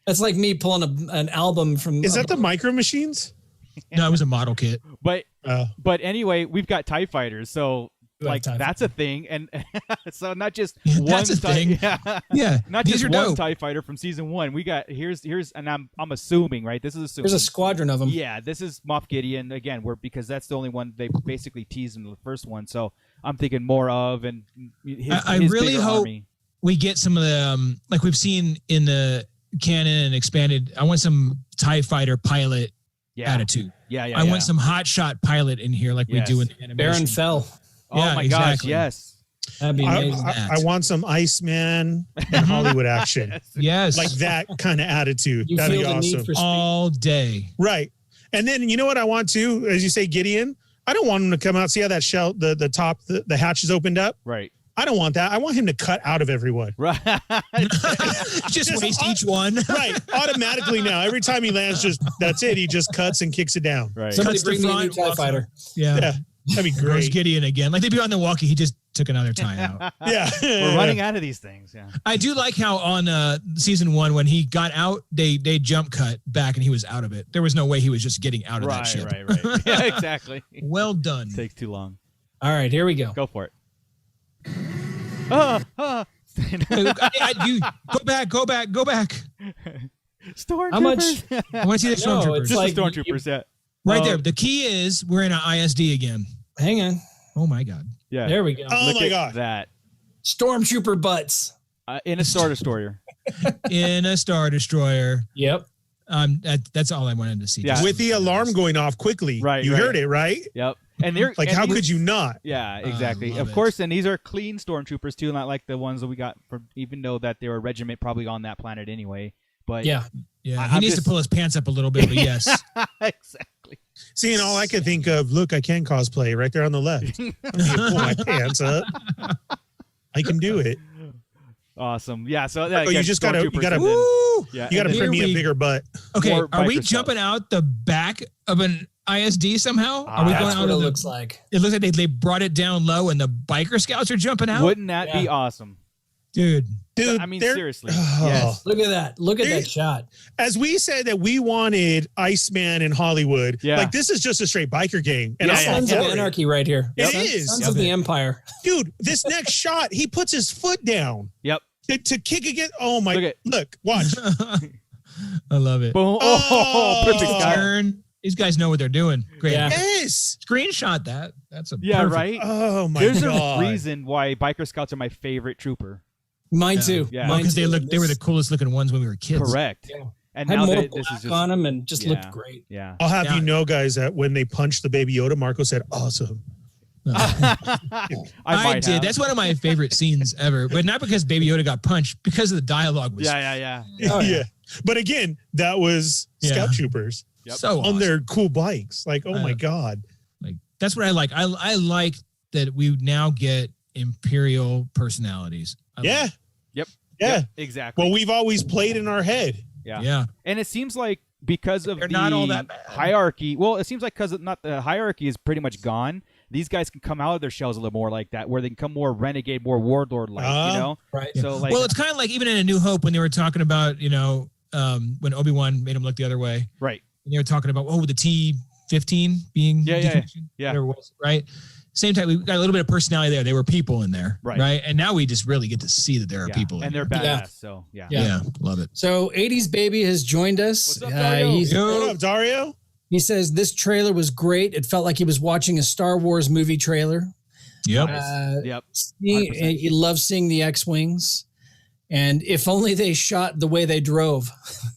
That's like me pulling an album from. Is that the Micro Machines? No, it was a model kit. But Oh. but anyway, we've got TIE fighters, so You have like TIE that's a thing, and so not just Yeah, one that's a TIE, thing. yeah, Yeah. not these just are one dope. TIE fighter from season 1. We got here's and I'm assuming, right? This is assuming. There's a squadron of them. Yeah, this is Moff Gideon again. Because that's the only one they basically teased in the first one. So I'm thinking more of and his, I his really bigger hope army. we get some of the like we've seen in the canon and expanded. I want some TIE fighter pilot Yeah, attitude. yeah, yeah. I yeah. want some hot shot pilot in here like we do in the animation. Baron Fell. Oh Yeah, my gosh, exactly. yes. That'd be amazing. I want some Iceman and Hollywood action. Yes. Like that kind of attitude. You That'd feel be the need awesome. for speed. all day. Right. And then you know what I want to, as you say, Gideon, I don't want him to come out. See how that shell, the top, the hatch is opened up? Right. I don't want that. I want him to cut out of everyone. Right. Just waste each one. Right. Automatically now. Every time he lands, that's it. He just cuts and kicks it down. Right. Somebody Cuts the bring me a new front, TIE walks Fighter. Yeah. Yeah. That'd be Rose great. Gideon again. Like they'd be on the walkie. He just took another tie out. Yeah. We're running out of these things. Yeah. I do like how on season 1, when he got out, they jump cut back and he was out of it. There was no way he was just getting out of that ship. Right. Yeah, exactly. Well done. Takes too long. All right, here we go. Go for it. You go back. Stormtroopers. How much? I want to see the No, stormtroopers. it's Just like the stormtroopers. Yeah. Right there. The key is we're in an ISD again. Hang on. Oh my God. Yeah. There we go. Oh Look my at God. that. Stormtrooper butts. In a Star Destroyer. In a Star Destroyer. Yep. That's all I wanted to see. Yeah. With the alarm going off quickly. Right, You right. heard it, right? Yep. And they're Like, and how these- could you not? Yeah, exactly. love Of it. course, and these are clean stormtroopers too, not like the ones that we got from. Even though that they were a regiment probably on that planet anyway. But Yeah. Yeah, I'm he needs just- to pull his pants up a little bit, but yes. exactly. See, and all I could think of, look, I can cosplay right there on the left. I don't need to pull my pants up. I can do it. Awesome. Yeah. So Oh, you just gotta, stormtroopers you gotta, and then- Woo! yeah, you gotta and then- print me Here a we- bigger butt. Okay, More are we biker jumping out the back of an ISD somehow? Are we Ah, going That's out what it of the, looks like. It looks like they brought it down low and the biker scouts are jumping out? Wouldn't that be Yeah. awesome? Dude. Dude, I mean, they're- seriously. Oh. Yes. Look at that. Look at There- that shot. As we said that we wanted Iceman in Hollywood, Yeah. like this is just a straight biker gang. And Yeah, I'm yeah. Sons for of it. Anarchy right here. It Sons, is. Sons Yep. of the Empire. Dude, this next shot, he puts his foot down Yep. to kick again. Oh my! Look Look, at- watch. I love it. Boom. Oh. Oh, perfect Quick shot. turn. These guys know what they're doing. Great. Yeah. Yes. Screenshot that. That's a Yeah. perfect. Right. Oh my There's god. a reason why biker scouts are my favorite trooper. Mine too. Yeah. Mine Because they too. look they were the coolest looking ones when we were kids. Correct. Yeah. And Had now more that black this is just on them and just Yeah. looked great. yeah. I'll have Yeah. you know, guys, that when they punched the baby Yoda, Marco said, "Awesome." I did. have. That's one of my favorite scenes ever. But not because Baby Yoda got punched, because of the dialogue was Yeah. Oh, yeah. yeah. But again, that was Yeah. Scout Troopers Yep. so on awesome. their cool bikes. Like, oh my god. Like that's what I like. I like that we now get Imperial personalities. I Yeah. like Yep. Yeah. Yep, exactly. Well, we've always played in our head. it. yeah. Yeah. And it seems like because of They're the not all that bad. hierarchy, well, it seems like because not the hierarchy is pretty much gone. These guys can come out of their shells a little more like that, where they can come more renegade, more warlord like, you know. Right. So like, Well, it's kind of like even in A New Hope when they were talking about, when Obi-Wan made him look the other way. right. And they were talking about, the T-15 being Yeah. decommissioned, Yeah. whatever it was, right? same time, we got a little bit of personality there. They were people in there, Right. And now we just really get to see that there are people and in they're there. badass. So yeah. Yeah, love it. So 80s Baby has joined us. What's up, Dario? What up, Dario? He says this trailer was great. It felt like he was watching a Star Wars movie trailer. Yep. Yep. He loves seeing the X-Wings. And if only they shot the way they drove.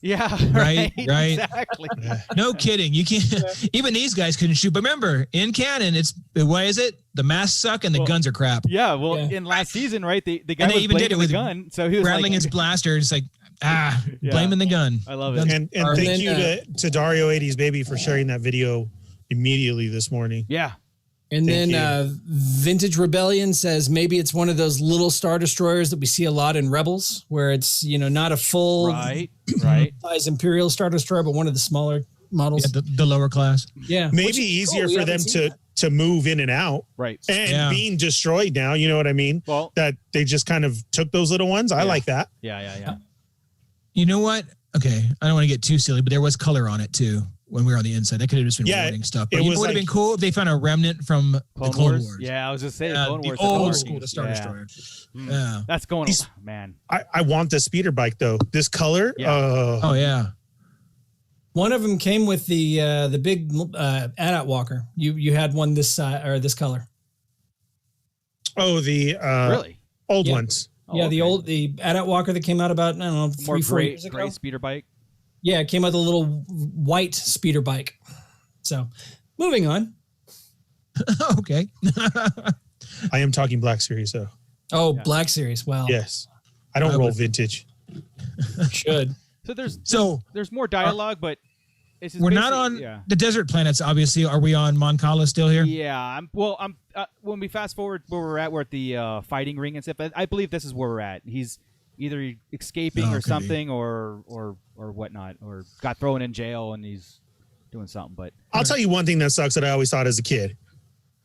Yeah. Right. Exactly. No kidding. You can't. Even these guys couldn't shoot. But remember, in canon, it's why is it? The masks suck and the guns are crap. Yeah. Well, in last season, right? The guy And they was even did blaming it with the gun. So he was rattling his blaster. It's like blaming the gun. I love it. And And thank then, you to Dario 80s Baby for sharing that video immediately this morning. Yeah. And Thank then Vintage Rebellion says maybe it's one of those little Star Destroyers that we see a lot in Rebels, where it's, not a full Right. size Imperial Star Destroyer, but one of the smaller models. Yeah, the lower class. Yeah. Maybe Which is easier cool. We for haven't them seen to move in and out Right. and being destroyed now. You know what I mean? Well, That they just kind of took those little ones. I like that. yeah. You know what? Okay, I don't want to get too silly, but there was color on it too when we were on the inside. That could have just been warning stuff. But it you was know what would have like- been cool if they found a remnant from the Clone Wars. Yeah, I was just saying Yeah, Clone the Wars. old the school Star Destroyer. Yeah. That's going These- man. I want the speeder bike though. This color. Yeah. Oh yeah. One of them came with the big AT-AT walker. You had one this this color. Oh, the Really? old Yeah. ones. Yeah, okay. the AT-AT walker that came out about, I don't know, More 3-4 gray, years ago. gray speeder bike. Yeah, it came with a little white speeder bike. So, moving on. Okay. I am talking Black Series though. Oh, Black Series. Well, Yes. I don't I roll would- vintage. should. So there's So there's more dialogue, but it's just we're not basically- on the desert planets. Obviously, are we on Mon Cala still here? Yeah, I'm when we fast forward where we're at the fighting ring and stuff. I believe this is where we're at. He's either escaping Oh, or could be. something, or whatnot, or got thrown in jail and he's doing something. But I'll tell you one thing that sucks that I always thought as a kid.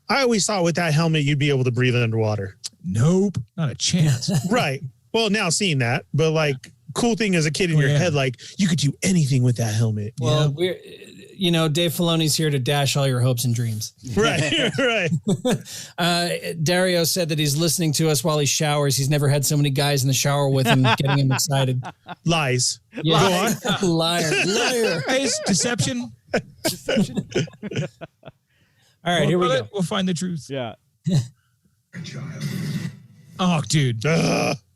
I always thought with that helmet you'd be able to breathe underwater. Nope, not a chance. Right. Well, now seeing that, but like cool thing as a kid in Oh, your yeah. head, like you could do anything with that helmet. Well, we're, Dave Filoni's here to dash all your hopes and dreams. Right. Right. Dario said that he's listening to us while he showers. He's never had so many guys in the shower with him, getting him excited. Lies. Yeah. Go on. Liar. Hey, it's deception. All right, here we go. We'll find the truth. yeah. Child. Oh, dude,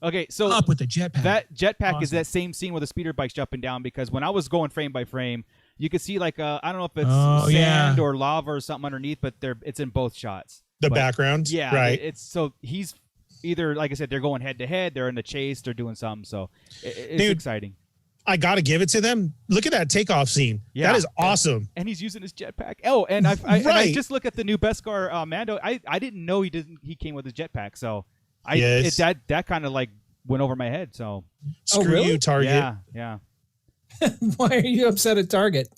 Okay, so up with the jetpack. that jetpack is Awesome. that same scene where the speeder bike's jumping down, because when I was going frame by frame, you could see like I don't know if it's Oh, sand yeah. or lava or something underneath, but it's in both shots. The But- background. Yeah, Right. it's so he's either, like I said, they're going head to head, they're in the chase, they're doing something. So it's Dude. exciting. I got to give it to them. Look at that takeoff scene. Yeah. That is awesome. And he's using his jetpack. Oh, and I Right. just look at the new Beskar Mando. I didn't know he came with his jetpack. So Yes. that kind of like went over my head. So Screw really? you, Target. yeah. Why are you upset at Target?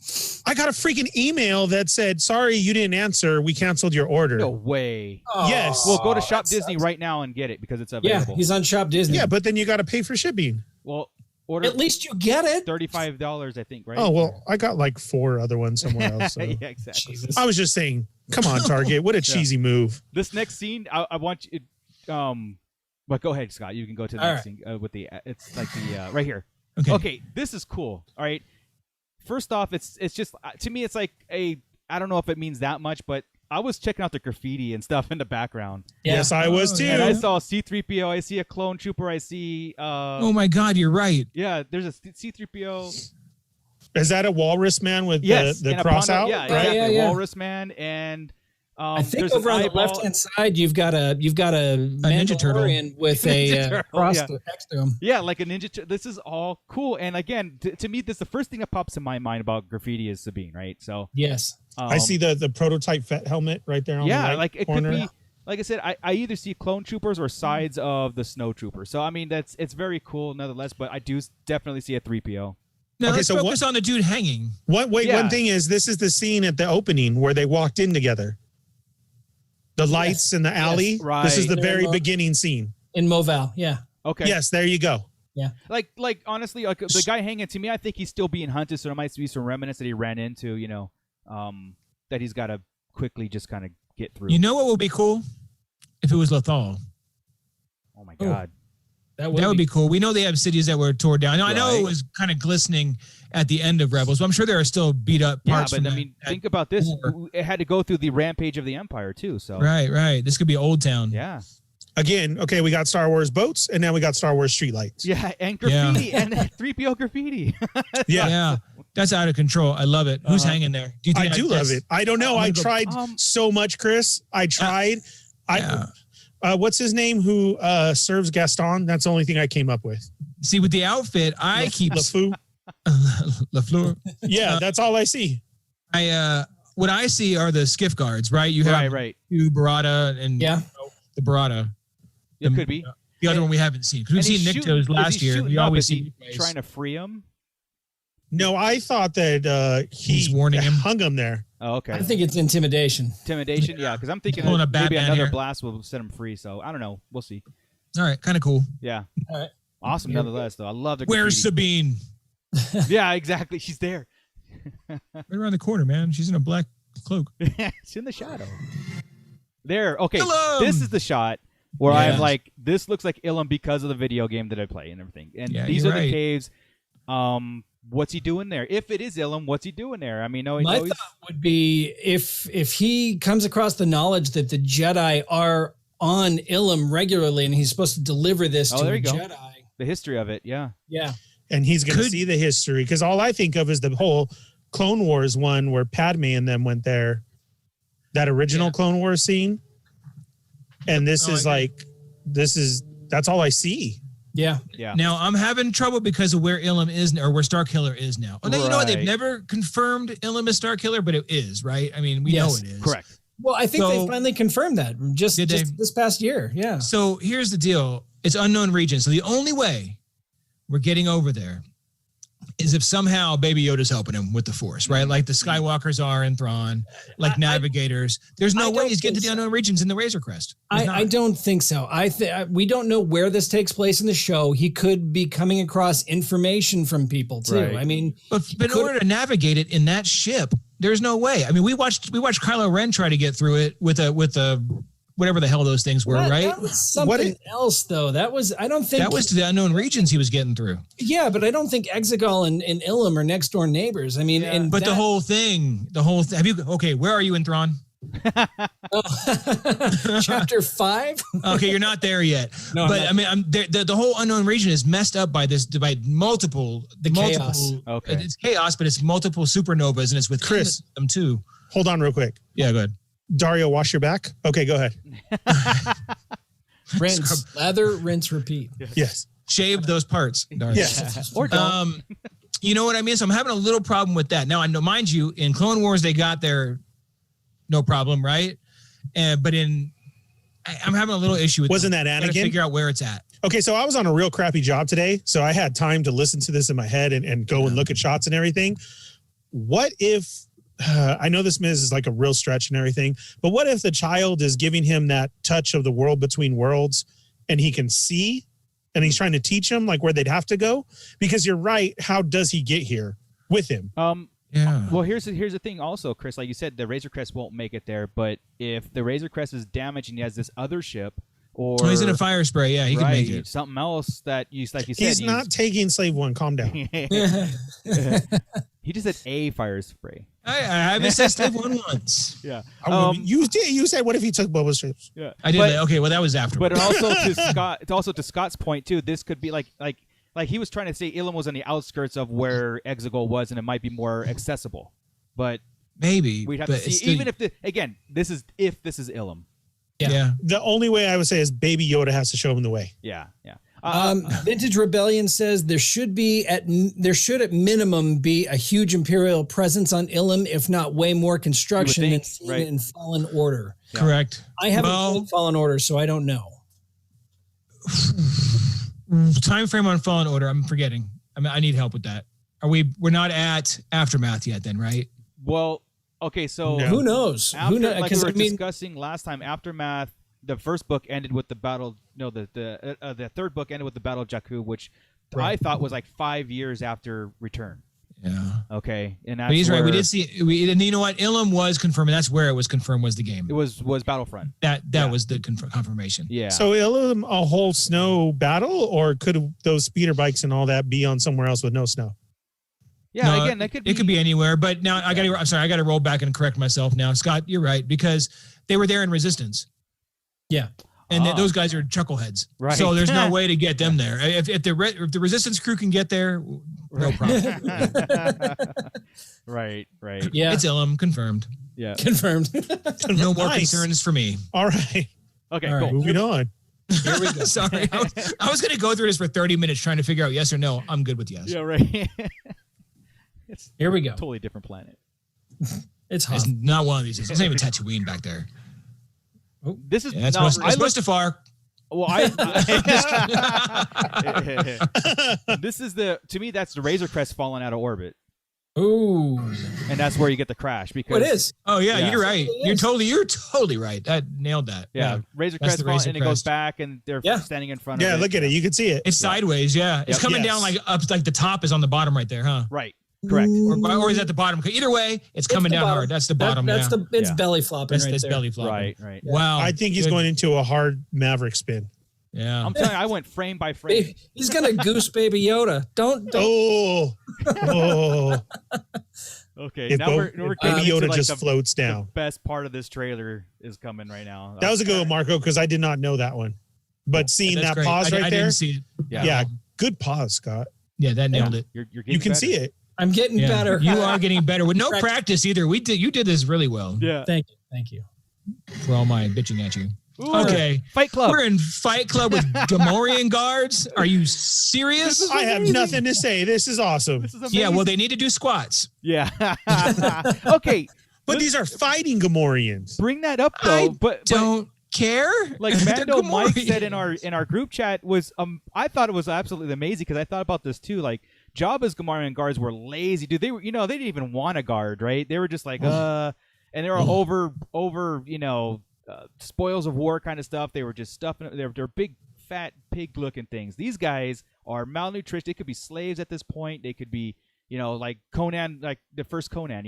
I got a freaking email that said, sorry, you didn't answer. We canceled your order. No way. Yes. Well, go to Shop that Disney sucks. right now and get it because it's Yeah, available. he's on Shop Disney. Yeah, but then you got to pay for shipping. Well, order At least you get it. $35, I think, right? Oh, well, I got like 4 other ones somewhere else. So. yeah, exactly. Jesus. I was just saying, come on, Target. What a cheesy move. This next scene, I want you. But go ahead, Scott. You can go to the All next right. scene with the. It's like the right here. okay. Okay, this is cool. All right. First off, it's just to me, it's like I don't know if it means that much, but I was checking out the graffiti and stuff in the background, Yeah. Yes, I was too. and I saw C-3PO. I see a clone trooper. I see. Oh my God, you're right. Yeah, there's a C-3PO. Is that a walrus man with Yes, the and a cross Pondo- out? Yeah, right? exactly. Yeah, yeah. Walrus man, and I think there's over an on the eyeball. left hand side you've got a Ninja Turtle. Mandalorian with Ninja a Turtle, cross yeah. next to him. Yeah, like a ninja. This is all cool, and again, to me, this the first thing that pops in my mind about graffiti is Sabine, right? So Yes. I see the prototype Fett helmet right there on the Yeah, right like it corner. could be. Like I said, I either see clone troopers or sides of the snow trooper. So I mean, it's very cool, nonetheless. But I do definitely see a 3PO. Now Okay, let's so focus on the dude hanging. Yeah. One thing is, this is the scene at the opening where they walked in together. The lights in the alley. Right. This is the They're very alone. beginning scene. In Moval. Yeah. Okay. Yes, there you go. Like honestly, like the guy hanging, to me, I think he's still being hunted. So there might be some remnants that he ran into. That he's got to quickly just kind of get through. You know what would be cool? If it was Lothal. Oh my God. That would be cool. We know they have cities that were torn down. Now, I know Right. it was kind of glistening at the end of Rebels, but I'm sure there are still beat up Yeah, parts. but I mean, think about this. war. It had to go through the rampage of the Empire too. So Right. This could be Old Town. yeah, Again, okay, we got Star Wars boats, and now we got Star Wars streetlights. yeah, and graffiti and 3PO graffiti. Yeah. That's out of control. I love it. Who's hanging there? Do you I think do love it. I don't know. I tried Um, so much, Chris. I tried. Yeah. What's his name? Who serves Gaston? That's the only thing I came up with. See, with the outfit, I keep LeFou. LaFleur. Yeah, that's all I see. What I see are the skiff guards, right? You have right. two Barada and Yeah. the Barada. It could be. The other one we haven't seen. Because we've And seen Nikto's last year. We always see trying to free him. No, I thought that He's warning him. hung him there. Oh, okay. I think it's intimidation. Intimidation. Yeah, because I'm thinking Pulling a maybe Batman another here. blast will set him free. So I don't know. We'll see. All right, kind of cool. Yeah. All right. Awesome. Nonetheless, though, I love the. Where's graffiti. Sabine? Yeah, exactly. She's there. Right around the corner, man. She's in a black cloak. She's in the shadow. There. Okay. Ilum! This is the shot where Yeah. I'm like, this looks like Ilum because of the video game that I play and everything. And Yeah, these are you're the right. caves. What's he doing there? If it is Ilum, what's he doing there? I mean, no, My thought would be if he comes across the knowledge that the Jedi are on Ilum regularly and he's supposed to deliver this to there a you go. Jedi. the history of it. Yeah. Yeah. And he's going to Could- see the history. Because all I think of is the whole Clone Wars one where Padme and them went there. That original Yeah. Clone Wars scene. And this No, is I agree. that's all I see. Yeah. Yeah. Now I'm having trouble because of where Ilum is or where Starkiller is now. Oh, now you know what? They've Right. never confirmed Ilum is Starkiller, but it is, right? I mean, we know Yes. it is. Correct. Well, I think So- they finally confirmed that just Did they? this past year. Yeah. So here's the deal. It's unknown region. So the only way we're getting over there is if somehow Baby Yoda's helping him with the Force, right? Like the Skywalkers are in Thrawn, like navigators. There's no I way don't he's getting to think the so. unknown regions in the Razor Crest. There's I not. don't think so. We don't know where this takes place in the show. He could be coming across information from people too. Right. I mean, But in order to navigate it in that ship, there's no way. I mean, we watched Kylo Ren try to get through it with a whatever the hell those things were, right? That was something else, though. I don't think That was to the unknown regions he was getting through. Yeah, but I don't think Exegol and Ilum are next door neighbors. I mean, and But the whole thing, okay, where are you in Thrawn? chapter 5. Okay, you're not there yet. No, I'm but not. I mean, the whole unknown region is messed up by multiple chaos. Okay. It's chaos, but it's multiple supernovas, and it's with Chris. them too. Hold on real quick. Yeah, go ahead. Dario, wash your back. Okay, go ahead. Rinse, lather, rinse, repeat. Yes. Shave those parts. Darn. Yes. Or don't. You know what I mean? So I'm having a little problem with that. Now I know, mind you, in Clone Wars they got their no problem, right? But I'm having a little issue with. Wasn't that Gotta Anakin? figure out where it's at. Okay, so I was on a real crappy job today, so I had time to listen to this in my head and go and look at shots and everything. What if, I know this is like a real stretch and everything, but what if the child is giving him that touch of the world between worlds and he can see and he's trying to teach him like where they'd have to go? Because you're right, how does he get here with him? Yeah. Well, here's the thing also, Chris. Like you said, the Razor Crest won't make it there. But if the Razor Crest is damaged and he has this other ship, or Oh, he's in a fire spray. Yeah, he can make it. something else that you like you said, He's not taking Slave One. Calm down. He just said a fire spray. I haven't said Slave One once. Yeah. You did. You said, what if he took Boba strips? Yeah. I did. But, Okay, well that was after. but also to Scott's point too. This could be like he was trying to say Ilum was on the outskirts of where Exegol was, and it might be more accessible. But maybe we'd have but to see. it's still- Even if this is Ilum. yeah. The only way I would say is Baby Yoda has to show him the way. Yeah. Yeah. Vintage Rebellion says there should at minimum be a huge Imperial presence on Ilum, if not way more construction than think, seen right. in Fallen Order. Yeah. Correct. I haven't Well- played Fallen Order, so I don't know. Time frame on Fallen Order. I'm forgetting. I mean, I need help with that. We're not at Aftermath yet, then, right? Well, okay. So No. Who knows? After, Who knows? like we Because were I mean, discussing last time, Aftermath, the first book ended with the battle. No, the third book ended with the Battle of Jakku, which I thought was like 5 years after Return. Yeah. Okay, and that's But he's right. We where did see. And you know what? Ilum was confirmed. And that's where it was confirmed was the game. it was Battlefront. That was the confirmation. Yeah. So a whole snow battle, or could those speeder bikes and all that be on somewhere else with no snow? Yeah, No, again, that could be. It could be anywhere, but now I'm sorry, I got to roll back and correct myself now. Scott, you're right, because they were there in Resistance. Yeah. And Ah. those guys are chuckleheads. Right. So there's no way to get them there. If the Resistance crew can get there, no problem. Right. Yeah. It's Ilum, confirmed. Yeah. Confirmed. No more Nice. concerns for me. All right. Okay, All right. cool. Moving on. Here we go. Sorry. I was going to go through this for 30 minutes trying to figure out yes or no. I'm good with yes. Yeah, right. It's Here we go. totally different planet. It's hot. It's not one of these. It's not even Tatooine back there. This is Yeah, it's no, supposed, Mustafar. well, this is to me that's the Razor Crest falling out of orbit, Ooh. and that's where you get the crash because What is? Oh yeah, Yeah. you're right. It is. You're totally right. That nailed that. Yeah, Razor That's Crest the falling, Razor and it goes Crest. back, and they're Yeah. standing in front of Yeah, it. look at it. You can see it. It's sideways. Yeah, it's Yep. coming Yes. down like up, like the top is on the bottom right there, huh? Right. Correct. Or is that the bottom? Either way, it's coming the down bottom. hard. That's the bottom. It's Yeah. belly flopping That's right this there. belly flop. Right. Wow. I think he's Good. going into a hard Maverick spin. Yeah. I'm telling you, I went frame by frame. Baby, he's gonna goose baby Yoda. Don't. Oh, Okay, if now we're Baby getting into, Yoda like, just the floats down. best part of this trailer is coming right now. That was a good one, Marco, because I did not know that one. But seeing That's that great. pause right I there, didn't see it. yeah, good pause, Scott. Yeah, that nailed it. You're getting You can better. see it. I'm getting Yeah. better. You are getting better with no practice either. You did this really well. Yeah. Thank you. Thank you. For all my bitching at you. Ooh, Okay. Fight Club. We're in Fight Club with Gamorrean guards. Are you serious? I have nothing to say. This is awesome. This is amazing. Yeah, well, they need to do squats. Yeah. Okay. But these are fighting Gamorreans. Bring that up though. I but don't care. like They're Mando Mike Gamorrean. said in our group chat was I thought it was absolutely amazing because I thought about this too. Like Jabba's Gamorrean guards were lazy, dude. They were they didn't even want a guard, right? They were just like and they were over spoils of war kind of stuff. They were just stuffing it. They're big fat pig looking things. These guys are malnourished. They could be slaves at this point. They could be like Conan, like the first Conan,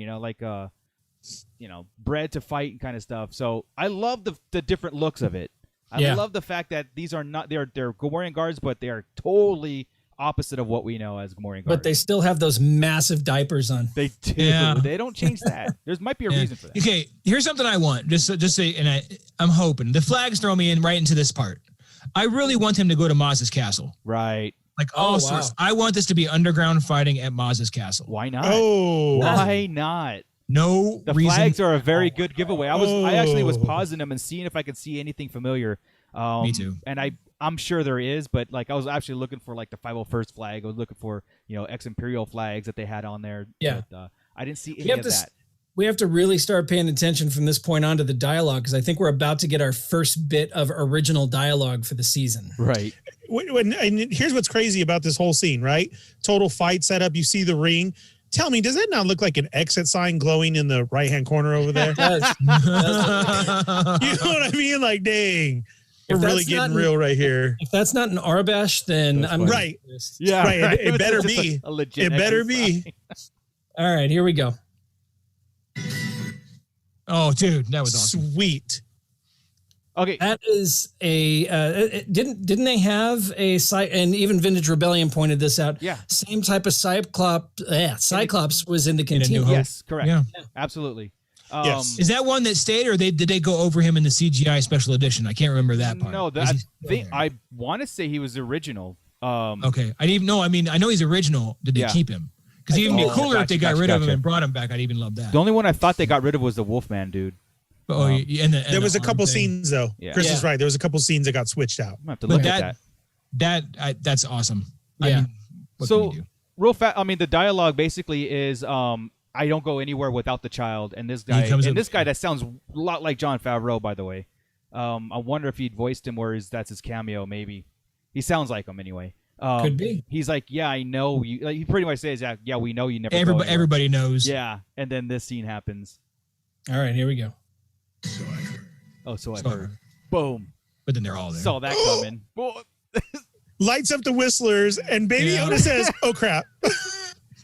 bred to fight and kind of stuff. So I love the different looks of it. I Yeah. love the fact that these are not they're Gamorrean guards, but they are totally opposite of what we know as Gamorrean guards. But they still have those massive diapers on. They do. Yeah. They don't change that. There might be a Yeah. reason for that. Okay, here's something I want. Just say, and I'm hoping the flags throw me in right into this part. I really want him to go to Maz's castle, Right. like all Oh, sorts. wow. I want this to be underground fighting at Maz's castle. Why not? Oh, Why not? No The reason. flags are a very good giveaway. I actually was Oh. pausing them and seeing if I could see anything familiar. Me too. And I'm sure there is, but like I was actually looking for like the 501st flag. I was looking for ex-imperial flags that they had on there. Yeah. But, I didn't see We any have of to that. we have to really start paying attention from this point on to the dialogue because I think we're about to get our first bit of original dialogue for the season. Right. and here's what's crazy about this whole scene, right? Total fight setup. You see the ring. Tell me, does that not look like an exit sign glowing in the right-hand corner over there? It does. You know what I mean? Like, dang, we're If really that's getting not- real right here. If that's not an Arbash, then That's I'm funny. Right. Yeah. Right, it was better just be. a legit It better exercise. be. All right, here we go. Oh, dude, that was awesome. Sweet. Okay. That is didn't they have a and even Vintage Rebellion pointed this out. Yeah. Same type of Cyclops was in the New cantina. Hope. Yes. Correct. Yeah. Absolutely. Yes. Is that one that stayed, or did they go over him in the CGI special edition? I can't remember that part. No, Is he still there? I want to say he was original. Okay, I didn't even know. I mean, I know he's original. Did they Yeah. keep him? Because it'd even be Oh, cooler if they got gotcha, rid of him gotcha. and brought him back. I'd even love that. The only one I thought they got rid of was the Wolfman dude. Oh, yeah, and There was a the couple arm thing. scenes though. Yeah. Chris is Yeah. right. There was a couple scenes that got switched out. I'm gonna have to But look at that. that's awesome. Yeah. I mean, what So- can you do? Real fast. I mean, the dialogue basically is, "I don't go anywhere without the child." And this guy, comes up- this guy that sounds a lot like Jon Favreau, by the way. I wonder if he'd voiced him, or that's his cameo. Maybe he sounds like him anyway. Could be. He's like, "Yeah, I know you." Like, he pretty much says, "Yeah, we know you never." go Everybody, anywhere." everybody knows. Yeah, and then this scene happens. All right, here we go. So I've heard. Oh, so I've So- heard. Boom. But then they're all there. Saw that coming. Boy. Lights up the whistlers, and Baby Yeah. Yoda says, "Oh crap!"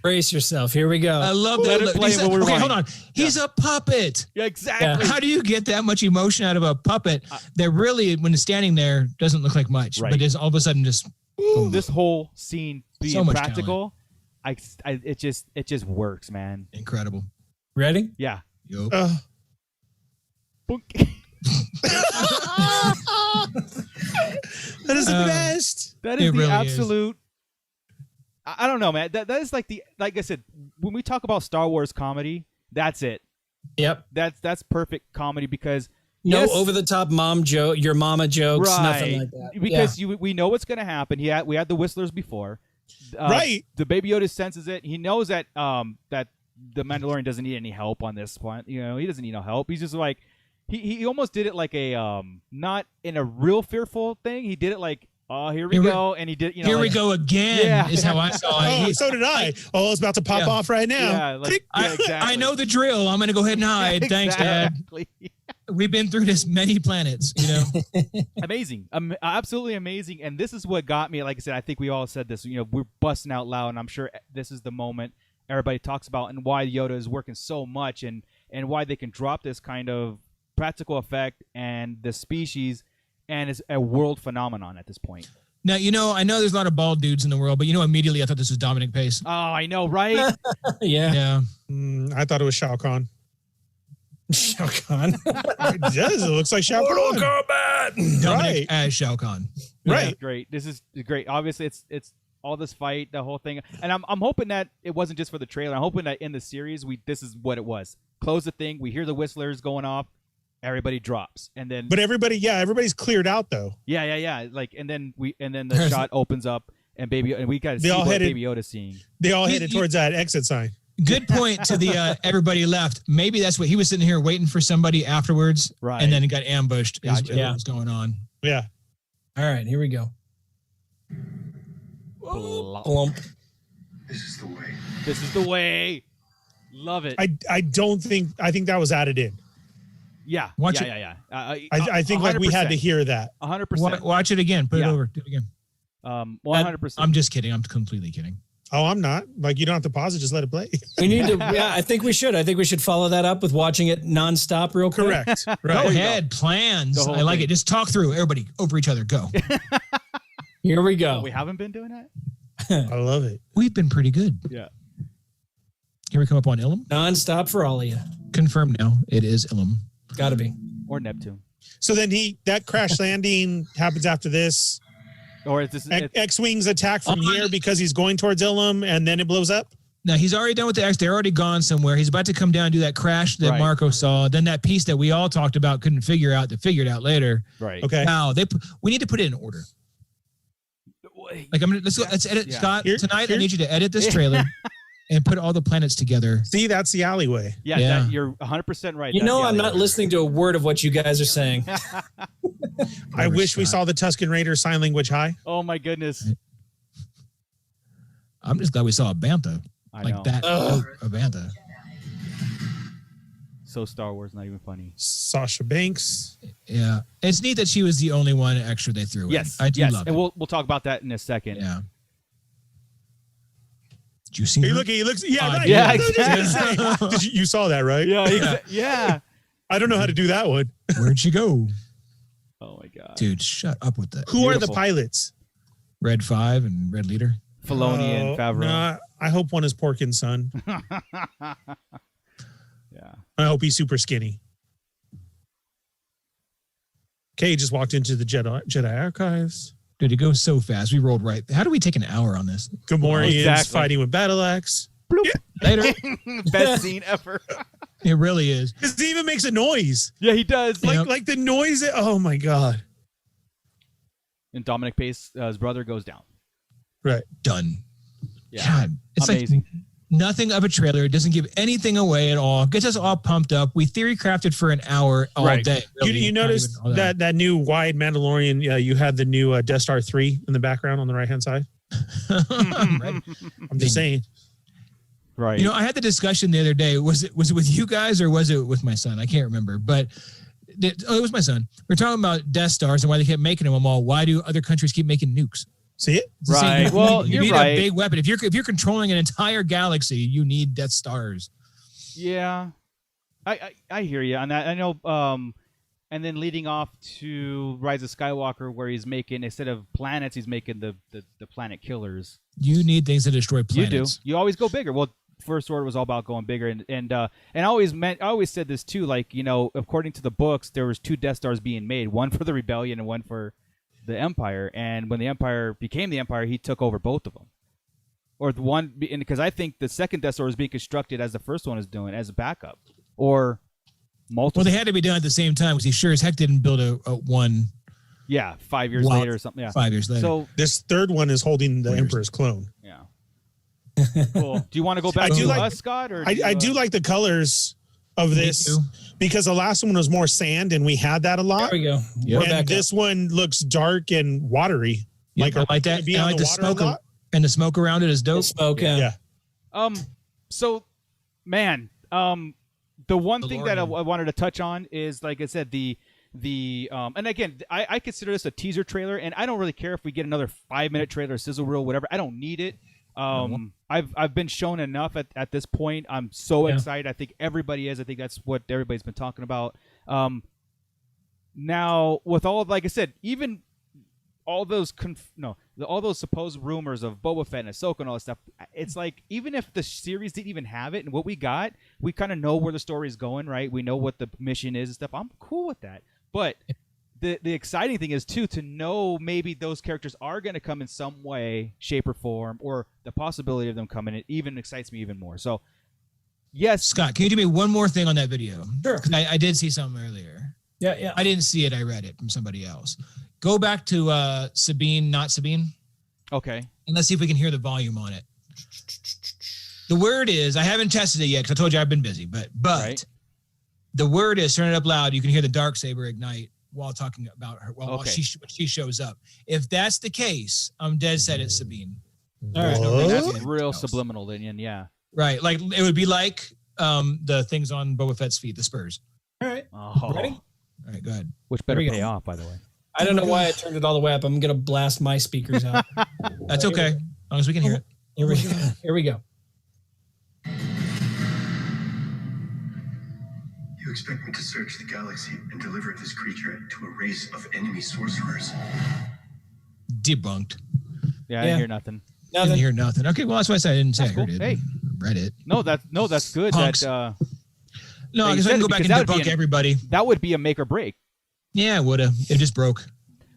Brace yourself. Here we go. I love Let that. it Look, play when we okay, rewind. hold on. He's a puppet. Yeah, exactly. How do you get that much emotion out of a puppet that really, when it's standing there, doesn't look like much, Right. but is all of a sudden just boom. This whole scene being So much practical, it just works, man. Incredible. Ready? Yeah. Yo. Boink. That is the best. That is It the really is. absolute. I don't know, man. That is like I said, when we talk about Star Wars comedy, that's it. Yep. That's perfect comedy because No yes, over the top mom joke, your mama jokes, nothing like that. Because we know what's going to happen. We had the Whistlers before, Right. The Baby Yoda senses it. He knows that that the Mandalorian doesn't need any help on this point. You know, he doesn't need no help. He's just like he almost did it like a not in a real fearful thing. He did it like, oh, here we go, and he did. You know, Here we like- go again. Yeah. Is how I saw Oh, it. so did I. Oh, it's about to pop Yeah. off right now. Yeah, like, yeah, exactly. I know the drill. I'm going to go ahead and hide. Thanks, Dad. Exactly. We've been through this many planets, you know. Amazing, absolutely amazing. And this is what got me. Like I said, I think we all said this. You know, we're busting out loud, and I'm sure this is the moment everybody talks about, and why Yoda is working so much, and why they can drop this kind of practical effect and the species, and it's a world phenomenon at this point. Now, you know, I know there's a lot of bald dudes in the world, but you know, immediately I thought this was Dominic Pace. Oh, I know, right? Yeah. Yeah. I thought it was Shao Kahn. Shao Kahn. It does. It looks like Shao Kahn. Dominic Right. as Shao Kahn. Right. Yeah, great. This is great. Obviously, it's all this fight, the whole thing, and I'm hoping that it wasn't just for the trailer. I'm hoping that in the series, this is what it was. Close the thing. We hear the whistlers going off. Everybody drops, and then But everybody's cleared out though. yeah. Like, and then the shot opens up, and we got to see all what headed- Baby Yoda's seeing. They all You- headed you- towards that exit sign. Good point to the everybody left. Maybe that's what he was sitting here waiting for somebody afterwards, Right. and then he got ambushed. Is Gotcha. what was going on. Yeah. All right, here we go. Blop. Plump. This is the way. This is the way. Love it. I think that was added in. yeah. Watch yeah. I think like we had to hear that. 100%. Watch it again. Put it Yeah. over. Do it again. 100%. I'm just kidding. I'm completely kidding. Oh, I'm not. Like you don't have to pause it, just let it play. We need to. Yeah, I think we should. I think we should follow that up with watching it nonstop, real quick. Correct. Go Right. ahead. Plans. The whole I like thing. it. Just talk through. Everybody over each other. Go. Here we go. We haven't been doing that. I love it. We've been pretty good. Yeah. Here we come up on Ilum. Nonstop for all of you. Confirmed now. It is Ilum. Got to be. Or Neptune. So then that crash landing happens after this. Or is this? X-Wings attack from here because he's going towards Ilum and then it blows up. Now he's already done with the X. They're already gone somewhere. He's about to come down and do that crash that Right. Marco saw. Then that piece that we all talked about couldn't figure out. That figured out later. Right. Okay. Now we need to put it in order. Like let's edit Yeah. Scott Here- tonight. I here- need you to edit this trailer and put all the planets together. See, that's the alleyway. Yeah. Yeah. You're 100% right. You That's know, the I'm not alleyway. listening to a word of what you guys are saying. I wish we saw the Tusken Raider sign language high. Oh my goodness. I'm just glad we saw a bantha I like know. that. Ugh. A bantha. So Star Wars, not even funny. Sasha Banks. Yeah, it's neat that she was the only one extra they threw. Yes. in. I do yes. love And it. we'll talk about that in a second. Yeah. Did you see He her? looks. Yeah. Right. Yeah, That's what I was exactly. gonna say. You saw that, right? Yeah. I don't know how to do that one. Where'd she go? Oh my god. Dude, shut up with that. Who are the Beautiful. pilots? Red 5 and Red Leader. Filoni and Favreau. Nah, I hope one is Porkin's son. Yeah. I hope he's super skinny. Kay just walked into the Jedi archives. Dude, it goes so fast. We rolled right. How do we take an hour on this? Gamorreans Exactly. fighting with battle axe. Later. Best scene ever. It really is. It even makes a noise. Yeah, he does. Yeah. Like the noise. Oh my god. And Dominic Pace's brother goes down. Right. Done. Yeah. God, it's Amazing. like nothing of a trailer. It doesn't give anything away at all. Gets us all pumped up. We theory crafted for an hour all Right. day. really. You Not noticed even all that new wide Mandalorian? You had the new Death Star 3 in the background on the right hand side. Right. I'm just saying. Right. You know, I had the discussion the other day. Was it with you guys or was it with my son? I can't remember, but it was my son. We're talking about Death Stars and why they kept making them all. Why do other countries keep making nukes? See it? It's the same Right. thing. Well, you you're need right. a big weapon. If you're controlling an entire galaxy, you need Death Stars. Yeah, I hear you on that. I know. And then leading off to Rise of Skywalker, where he's making, instead of planets, he's making the planet killers. You need things to destroy planets. You do. You always go bigger. Well, First Order was all about going bigger, and I always said this too. Like, you know, according to the books, there was 2 Death Stars being made, one for the Rebellion and one for the Empire. And when the Empire became the Empire, he took over both of them. Or the one, because I think the second Death Star is being constructed as the first one is doing, as a backup, or multiple. Well, they had to be done at the same time because he sure as heck didn't build a one. Yeah, 5 years later or something. Yeah, 5 years later. So This third one is holding the Emperor's clone. yeah. Cool. Do you want to go back I do to like- us, Scott? Or I do like the colors of this too. because the last one was more sand and we had that a There lot. we go. Yep. We're And back this one looks dark and watery. Yep, I like that. Be And I on like the the water a smoke lot? and the smoke around it is up. dope. Smoke. Yeah. So, man, the one thing that I DeLorean. wanted to touch on is, like I said, the and again, I consider this a teaser trailer, and I don't really care if we get another 5-minute trailer, sizzle reel, whatever. I don't need it. I've been shown enough at this point. I'm so excited. I think everybody is. I think that's what everybody's been talking about. Now, with all of, like I said, even all those all those supposed rumors of Boba Fett and Ahsoka and all that stuff, it's like, even if the series didn't even have it and what we got, we kind of know where the story is going, right? We know what the mission is and stuff. I'm cool with that. But the exciting thing is, too, to know maybe those characters are going to come in some way, shape, or form, or the possibility of them coming, it even excites me even more. So, yes. Scott, can you do me one more thing on that video? Sure. 'Cause I did see something earlier. Yeah. I didn't see it. I read it from somebody else. Go back to Sabine, not Sabine, Okay. and let's see if we can hear the volume on it. The word is, I haven't tested it yet because I told you I've been busy, but Right. the word is, turn it up loud. You can hear the Darksaber ignite while talking about her, while Okay. she shows up. If that's the case, I'm dead set it's Sabine. All right. Whoa. That's Anything real else. subliminal, then, yeah. Right. Like it would be like the things on Boba Fett's feet, the spurs. All right. Oh, Ready? All right, go ahead. which better Here we pay go. off, by the way. I don't know why I turned it all the way up. I'm gonna blast my speakers out. That's okay. As long as we can hear it. Here we go. Here we go. You expect me to search the galaxy and deliver this creature to a race of enemy sorcerers? Debunked. Yeah, I Yeah. didn't hear nothing. Didn't hear nothing. Okay, well that's why I said I didn't say That's I heard cool. it. Hey. Read it. No, that's good. Punks. That No, Yeah, I you guess I said can it go back because and that would be debunk an- everybody. that would be a make or break. Yeah, it woulda. It just broke.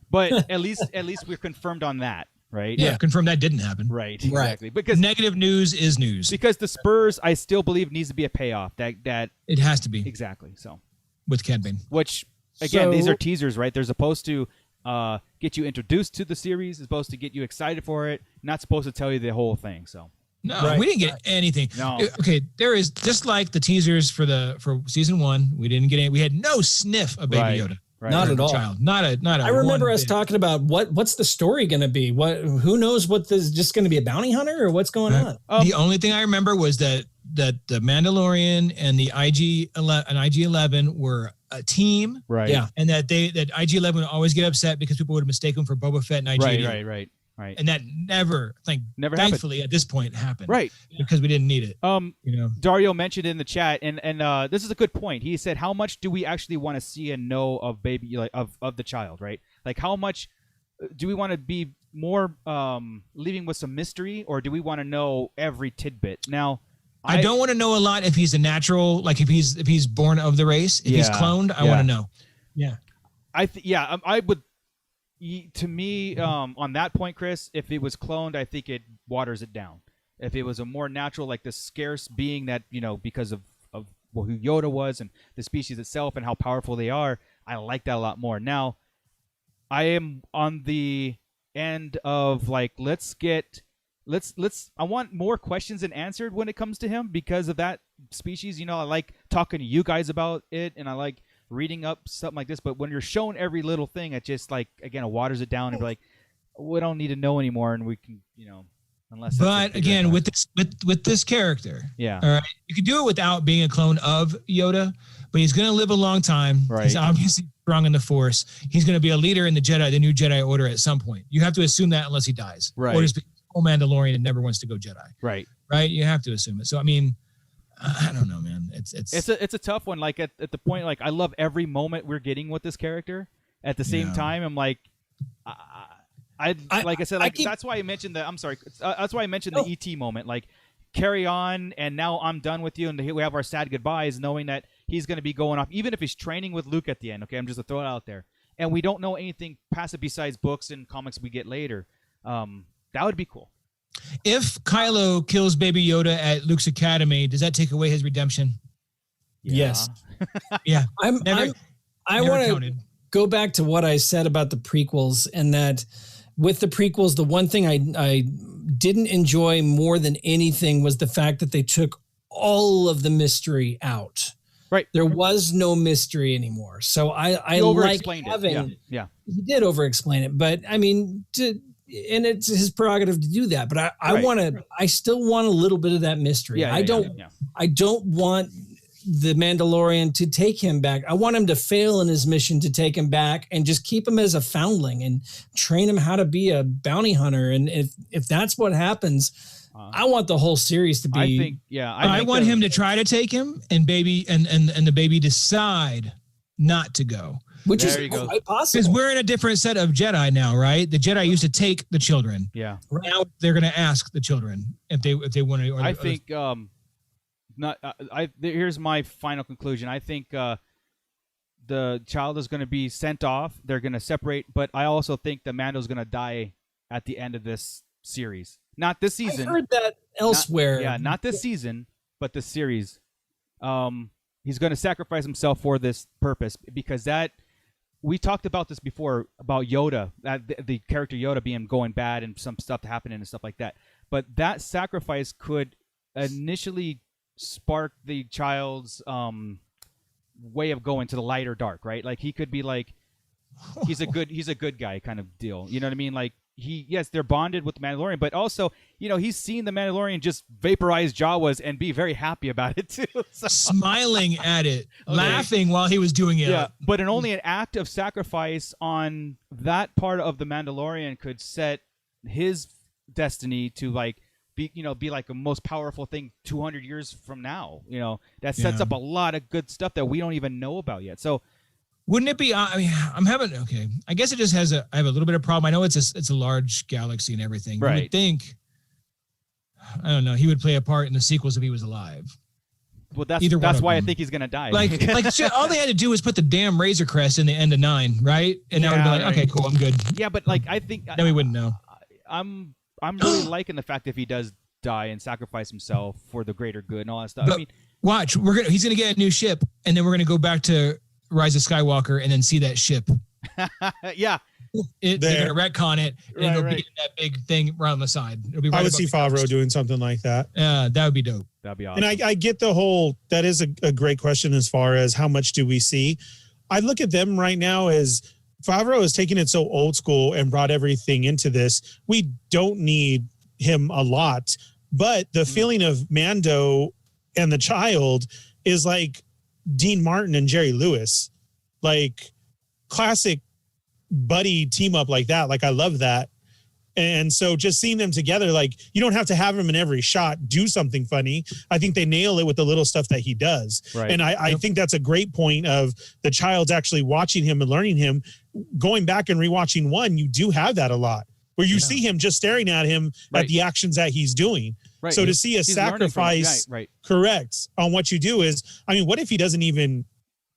But at least we're confirmed on that, right? Yeah, confirm that didn't happen. Right. Exactly. Because Negative news is news. the Spurs, I still believe, needs to be a payoff. That It has to be exactly. So, with Cad Bane. which again, these So- are teasers, right? They're supposed to get you introduced to the series. It's supposed to get you excited for it. Not supposed to tell you the whole thing. So, No, Right. we didn't get anything. No. Okay, there is just like the teasers for season 1. We didn't get any. We had no sniff of Baby Right. Yoda. right. Not at all. Child. Not a. I remember one us bit. talking about what's the story going to be? Who knows what this just going to be a bounty hunter or what's going on? The only thing I remember was that the Mandalorian and the IG-11 were a team, Right. Yeah. and that IG-11 would always get upset because people would mistake them for Boba Fett and IG-88. Right. And that never happened. Thankfully, at this point, happened. Right. Because we didn't need it. You know. Dario mentioned in the chat, and this is a good point. He said, "How much do we actually want to see and know of baby, like of the child, right? Like, how much do we want to be more leaving with some mystery, or do we want to know every tidbit?" Now, I don't want to know a lot if he's a natural, like if he's born of the race. If he's Yeah. cloned, I Yeah. want to know. Yeah. I would. To me, on that point, Chris, if it was cloned, I think it waters it down. If it was a more natural, like this scarce being that, because of who Yoda was and the species itself and how powerful they are, I like that a lot more. Now, I am on the end of like, I want more questions than answered when it comes to him because of that species. I like talking to you guys about it, and I like reading up something like this. But when you're shown every little thing, it just like, again, it waters it down and be like, we don't need to know anymore, and we can, unless. But again, with this character, yeah, all right, you could do it without being a clone of Yoda. but he's going to live a long time. Right. He's obviously strong in the Force. He's going to be a leader in the new Jedi Order at some point. You have to assume that unless he dies. Right. Or he's a full Mandalorian and never wants to go Jedi. Right. Right? You have to assume it. So, I mean, I don't know, man. It's a tough one. Like at the point, like I love every moment we're getting with this character. At the same time, I'm like, that's why I mentioned the. I'm sorry. That's why I mentioned the ET moment. Like, carry on, and now I'm done with you, and we have our sad goodbyes, knowing that he's going to be going off, even if he's training with Luke at the end. Okay, I'm just gonna throw it out there, and we don't know anything past it besides books and comics we get later. That would be cool. If Kylo kills Baby Yoda at Luke's academy, does that take away his redemption? Yes. Yeah. I want to go back to what I said about the prequels, and that with the prequels, the one thing I didn't enjoy more than anything was the fact that they took all of the mystery out. Right. There was no mystery anymore. So I like having it. Yeah. He did over-explain it, but I mean, and it's his prerogative to do that. But I still want a little bit of that mystery. I don't want the Mandalorian to take him back. I want him to fail in his mission to take him back and just keep him as a foundling and train him how to be a bounty hunter. And if that's what happens, I want the whole series to be. I want him to try to take him, and the baby decide not to go. Which is quite possible. Because we're in a different set of Jedi now, right? The Jedi used to take the children. Yeah. Now they're going to ask the children if they want to. I think here's my final conclusion. I think the child is going to be sent off. They're going to separate, but I also think the Mando's going to die at the end of this series. Not this season. I heard that elsewhere. Not this season, but the series. He's going to sacrifice himself for this purpose, because we talked about this before about Yoda, the character Yoda going bad and some stuff happening and stuff like that. But that sacrifice could initially spark the child's way of going to the light or dark, right? Like he could be like, he's a good guy kind of deal. You know what I mean? Like they're bonded with the Mandalorian, but also, he's seen the Mandalorian just vaporize Jawas and be very happy about it too. So. Smiling at it, laughing while he was doing it. Yeah, but only an act of sacrifice on that part of the Mandalorian could set his destiny to be like a most powerful thing 200 years from now. That sets up a lot of good stuff that we don't even know about yet. So. Wouldn't it be? I mean, I guess it just I have a little bit of problem. I know it's a large galaxy and everything. Right. You would think, I don't know, he would play a part in the sequels if he was alive. Well, that's why I think he's gonna die. Like all they had to do was put the damn Razor Crest in the end of 9, right? And that would be like, okay, cool, I'm good. Yeah, but I think then we wouldn't know. I'm really liking the fact if he does die and sacrifice himself for the greater good and all that stuff. But watch, he's gonna get a new ship, and then we're gonna go back to Rise of Skywalker and then see that ship. Yeah. They're going to retcon it, and it'll be that big thing right on the side. It'll be right. I would see Favreau doing something like that. Yeah, that would be dope. That'd be awesome. And I get the whole, that is a great question as far as how much do we see. I look at them right now as Favreau is taking it so old school and brought everything into this. We don't need him a lot, but the feeling of Mando and the child is like Dean Martin and Jerry Lewis, like classic buddy team up like that. Like I love that. And so just seeing them together, like you don't have to have him in every shot, do something funny. I think they nail it with the little stuff that he does. Right. And I think that's a great point of the child's actually watching him and learning him. Going back and rewatching 1, you do have that a lot where you see him just staring at him at the actions that he's doing. Right. So to see a sacrifice, correct, on what you do is, I mean, what if he doesn't even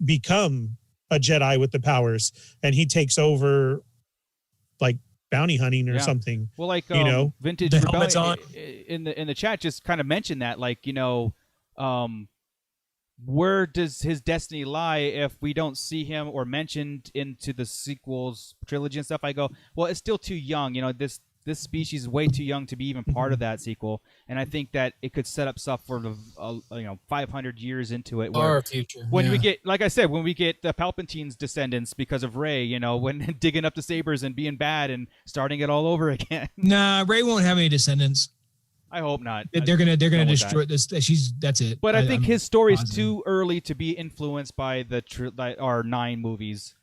become a Jedi with the powers and he takes over like bounty hunting or something? Well, like, Vintage the Rebellion in the chat just kind of mentioned that, like, where does his destiny lie if we don't see him or mentioned into the sequels trilogy and stuff? I go, well, it's still too young. This species is way too young to be even part of that sequel, and I think that it could set up stuff for 500 years into it. Our future. When we get, like I said, when we get the Palpatine's descendants because of Rey, when digging up the sabers and being bad and starting it all over again. Nah, Rey won't have any descendants. I hope not. They're gonna done with destroy this. That's it. But I think his story is positive. too early to be influenced by our 9 movies.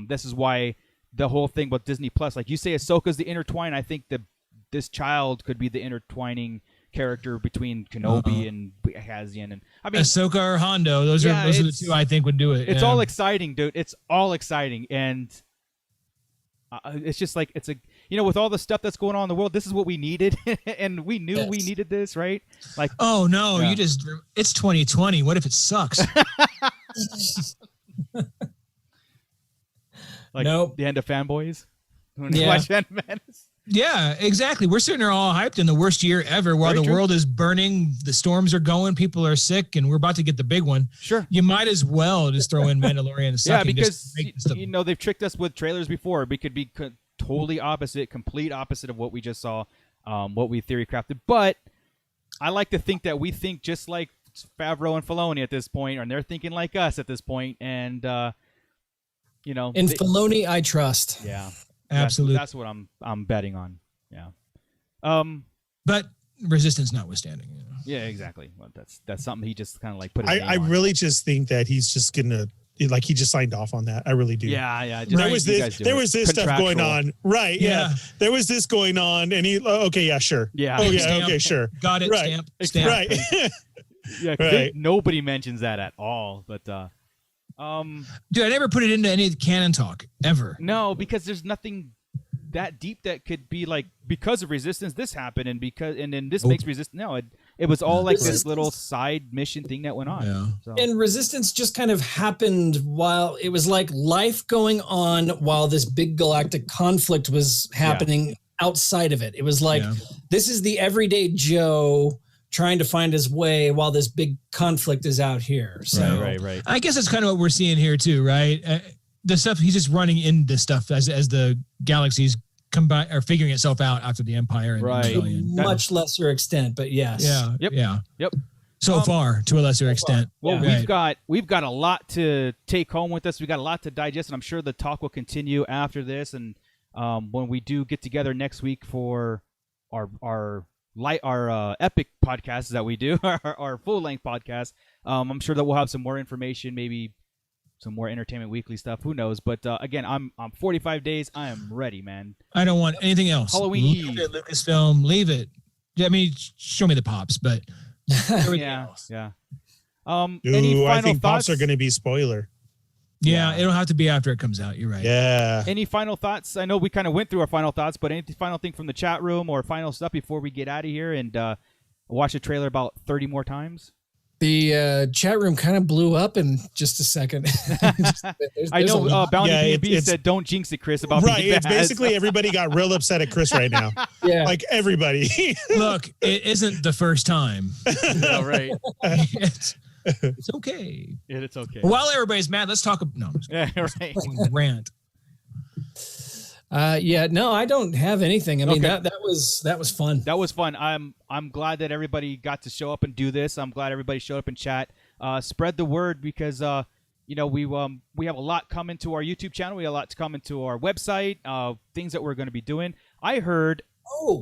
This is why the whole thing about Disney Plus, like you say, Ahsoka's the intertwine. I think that this child could be the intertwining character between Kenobi and Hazian, and I mean Ahsoka or Hondo. Those are the two I think would do it. It's all exciting, dude. It's all exciting, and it's just like it's a with all the stuff that's going on in the world, this is what we needed, and we knew we needed this, right? Like, oh no, it's 2020. What if it sucks? Like Nope. the end of Fanboys. When you watch Phantom Menace. Yeah, exactly. We're sitting there all hyped in the worst year ever while the world is burning, the storms are going, people are sick, and we're about to get the big one. Sure. You might as well just throw in Mandalorian. Yeah, because they've tricked us with trailers before. We could be totally opposite, complete opposite of what we just saw, what we theory crafted. But I like to think that we think just like Favreau and Filoni at this point, and they're thinking like us at this point, and in Filoni, I trust. Yeah. Absolutely. That's what I'm betting on. Yeah. But resistance notwithstanding. Yeah, exactly. Well, that's something he just kind of like put. I really just think that he's just gonna he just signed off on that. I really do. Yeah. There was this stuff going on. Right. Yeah. There was this going on, and he. Okay. Yeah. Sure. Yeah. Oh yeah. Stamp. Okay. Sure. Got it. Right. Stamp. Right. Yeah. Right. Nobody mentions that at all, but. Dude, I never put it into any of the canon talk ever. No, because there's nothing that deep that could be like because of resistance this happened and then this makes resistance. No, it was all like this little side mission thing that went on. Yeah. So. And resistance just kind of happened while it was like life going on while this big galactic conflict was happening outside of it. It was like this is the everyday Joe trying to find his way while this big conflict is out here. So Right. I guess that's kind of what we're seeing here too, right? The stuff he's just running into stuff as the galaxies combine or figuring itself out after the Empire and Right. the Rebellion. much lesser extent, but yes. Yeah. Yep. So far, to a lesser extent. Well, Right. we've got a lot to take home with us. We've got a lot to digest, and I'm sure the talk will continue after this. And when we do get together next week for our epic podcasts that we do, our full length podcast, I'm sure that we'll have some more information, maybe some more Entertainment Weekly stuff. Who knows? But again, I'm 45 days. I am ready, man. I don't want anything else. Halloween Leave Eve. it, Lucasfilm. Leave it. I mean, show me the pops, but everything else. Yeah. Ooh, I think thoughts? pops are going to be spoiler. Yeah, it'll have to be after it comes out. You're right. Yeah. Any final thoughts? I know we kind of went through our final thoughts, but any final thing from the chat room or final stuff before we get out of here and watch the trailer about 30 more times? The chat room kind of blew up in just a second. I know Bounty B&B it's- said, "Don't jinx it, Chris." About Right. being It's bad. basically everybody got real upset at Chris right now. Yeah. Like everybody. Look, it isn't the first time. All right. It's okay. It's okay. While everybody's mad, let's talk. No, I'm just Yeah, right. rant. No, I don't have anything. I mean, Okay. that was fun. That was fun. I'm glad that everybody got to show up and do this. I'm glad everybody showed up and chat. Spread the word because we have a lot coming to our YouTube channel. We have a lot to come into our website. Things that we're going to be doing. I heard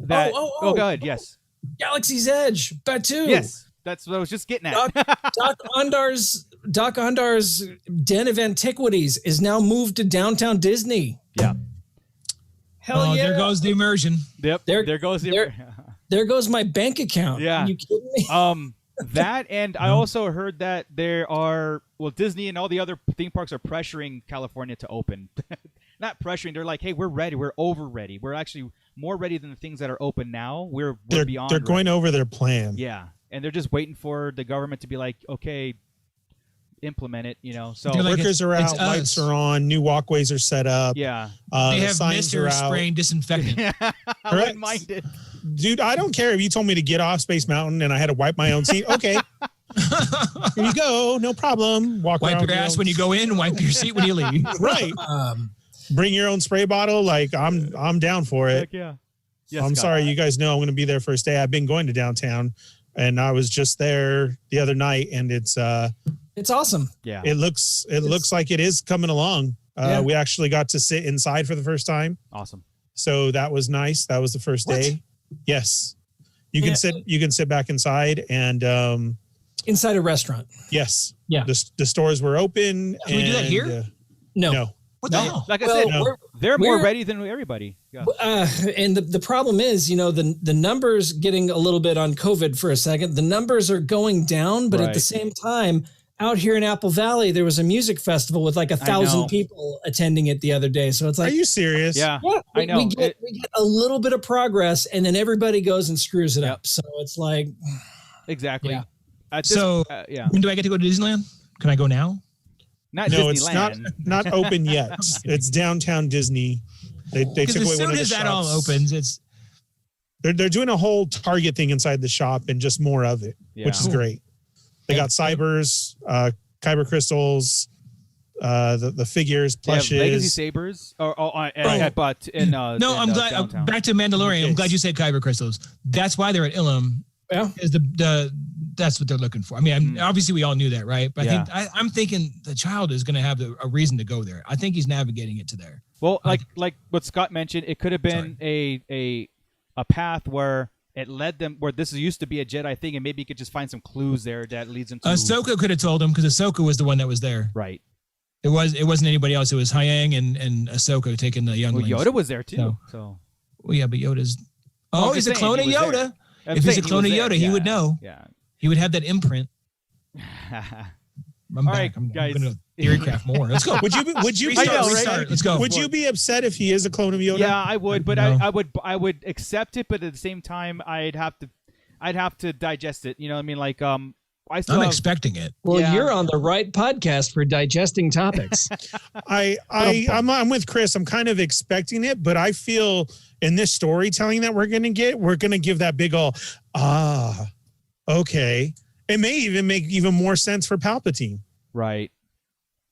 that. Go ahead. Yes. Galaxy's Edge, Batu. Yes. That's what I was just getting at. Doc Ondar's Den of Antiquities is now moved to downtown Disney. Yeah. Hell yeah. There goes the immersion. Yep. There goes the. There goes my bank account. Yeah. Are you kidding me? That and I also heard that Disney and all the other theme parks are pressuring California to open. Not pressuring. They're like, hey, we're ready. We're over ready. We're actually more ready than the things that are open now. We're beyond. They're ready. going over their plan. Yeah, and they're just waiting for the government to be like, okay, implement it. So They're like, workers are it's out, us. lights are on, new walkways are set up. yeah, They The have signs are Mr. out. Spraying disinfectant. I Correct. wouldn't mind it. Dude, I don't care if you told me to get off Space Mountain and I had to wipe my own seat. Okay. Here you go. No problem. Walk Wipe around your ass when you go in, wipe your seat when you leave. Right. Bring your own spray bottle. Like I'm down for it. Heck yeah. Yes, I'm Scott. sorry, you guys know I'm going to be there first day. I've been going to downtown, and I was just there the other night, and it's awesome. Yeah. it looks like it is coming along. Yeah. We actually got to sit inside for the first time, Awesome. so that was nice. That was the first day. Yes, You can Yeah. you can sit back inside and Inside a restaurant. yes. Yeah. The stores were open. Can we do that and, here? No. no. What the hell? Like I Well, said, no. they're more we're- ready than everybody. Yeah. And the problem is, the numbers getting a little bit on COVID for a second, the numbers are going down, but at the Right. same time, out here in Apple Valley, there was a music festival with like 1,000 know. people attending it the other day. So it's Are like, you serious? Yeah. yeah, I know. We get a little bit of progress and then everybody goes and screws it Yep. up. So it's like, Exactly. Yeah. At this- So yeah. when do I get to go to Disneyland? Can I go now? Not No, it's Disneyland. not open yet. It's downtown Disney. They Because took away as one soon of the as that all shops. opens, it's They're doing a whole Target thing inside the shop and just more of it, which is Yeah. great. They got cybers, kyber crystals, the figures, They have plushes. Legacy Sabers. But in no. I'm glad. downtown. Back to Mandalorian. I'm glad you said kyber crystals. That's why they're at Ilum. yeah. Is that's what they're looking for. I mean, obviously we all knew that, right? But Yeah. I'm thinking the child is going to have a reason to go there. I think he's navigating it to there. Well, like what Scott mentioned, it could have been a path where it led them where this used to be a Jedi thing, and maybe you could just find some clues there that leads them to Ahsoka could have told him because Ahsoka was the one that was there. right. It wasn't anybody else. It was Hyang and Ahsoka taking the Well, younglings. Yoda was there too. No. So Well, yeah, but Yoda's. I'm Oh, he's just a saying, clone of he was Yoda. there. I'm If he's saying a clone of was Yoda, there. he would know. Yeah. He would have that imprint. I'm All back. right, I'm guys. going to theorycraft more. Let's go. Would you I know, right? Restart. Let's go. would you be upset if he is a clone of Yoda? Yeah, I would, but No. I would accept it, but at the same time, I'd have to digest it. You know what I mean? Like I still I'm have, expecting it. Well, Yeah. you're on the right podcast for digesting topics. I'm with Chris. I'm kind of expecting it, but I feel in this storytelling that we're gonna give that big ol' okay. It may even make even more sense for Palpatine. right.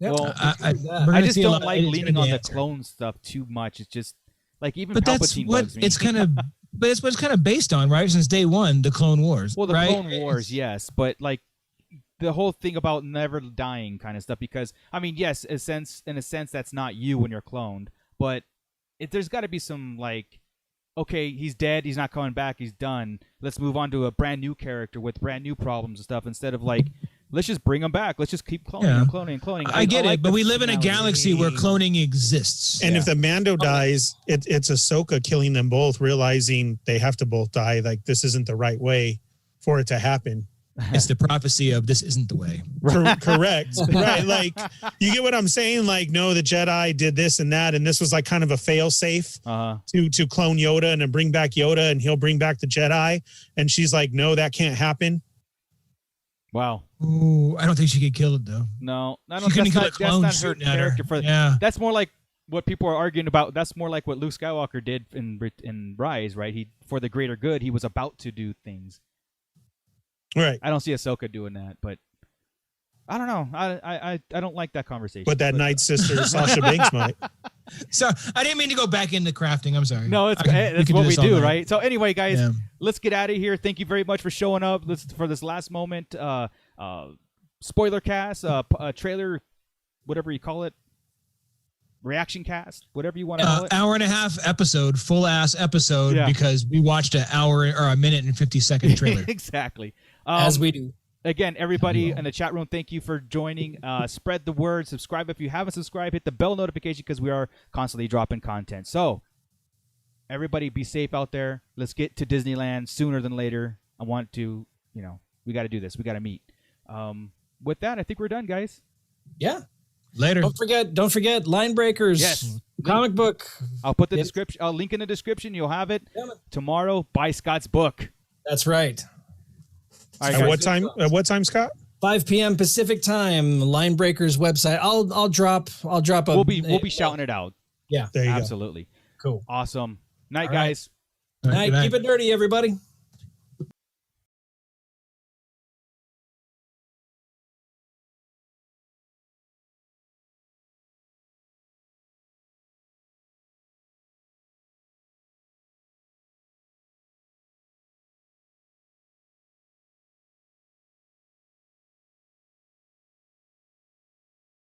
Yep. Well, we're I gonna just see a don't lot- like it's leaning gonna on be the answered. clone stuff too much. It's just like even But that's Palpatine what bugs me. it's kind of. But it's what it's kind of based on, right? Since day one, the Clone Wars. Well, the right? Clone Wars, yes, but like the whole thing about never dying kind of stuff. Because I mean, yes, in a sense, that's not you when you're cloned, but there's got to be some like, okay, he's dead, he's not coming back, he's done. Let's move on to a brand new character with brand new problems and stuff instead of like, let's just bring him back. Let's just keep cloning Yeah. and cloning and cloning. I get like it, but the we live in a finality. galaxy where cloning exists. And Yeah. if the Mando dies, it's Ahsoka killing them both, realizing they have to both die. Like this isn't the right way for it to happen. It's the prophecy of this isn't the way. Correct. Right. Like you get what I'm saying? Like, no, the Jedi did this and that, and this was like kind of a fail safe to clone Yoda and then bring back Yoda and he'll bring back the Jedi. And she's like, no, that can't happen. Wow. Ooh, I don't think she could kill it though. No, I She don't. couldn't That's kill a clone not her shooting at her. character. For Yeah. that's more like what people are arguing about. That's more like what Luke Skywalker did in Rise, right? He for the greater good, he was about to do things. Right. I don't see Ahsoka doing that, but I don't know. I don't like that conversation. But that Night Sister Sasha Banks might. So I didn't mean to go back into crafting. I'm sorry. No, We that's could what we this all do, night. right? So anyway, guys, Yeah. let's get out of here. Thank you very much for showing up. For this last moment, spoiler cast, trailer, whatever you call it, reaction cast, whatever you want to call it. Hour and a half episode, full ass episode, Yeah. because we watched an hour or a minute and 50-second trailer. Exactly. As we do. Again, everybody in the chat room, thank you for joining. Spread the word. Subscribe if you haven't subscribed. Hit the bell notification because we are constantly dropping content. So, everybody be safe out there. Let's get to Disneyland sooner than later. I want to, we got to do this. We got to meet. With that, I think we're done, guys. Yeah. Later. Don't forget LINEBREAKERS. Yes. Comic book. I'll put the Yep. description. I'll link in the description. You'll have it Yeah, man. tomorrow. Buy Scott's book. That's right. All right, At guys. what time, Scott? 5 p.m. Pacific time. LINEBREAKERS website. I'll drop a. We'll be shouting it out. Yeah. There you Absolutely. Cool. Awesome. Night, All right. guys. All right, Night. good night. Keep it dirty, everybody.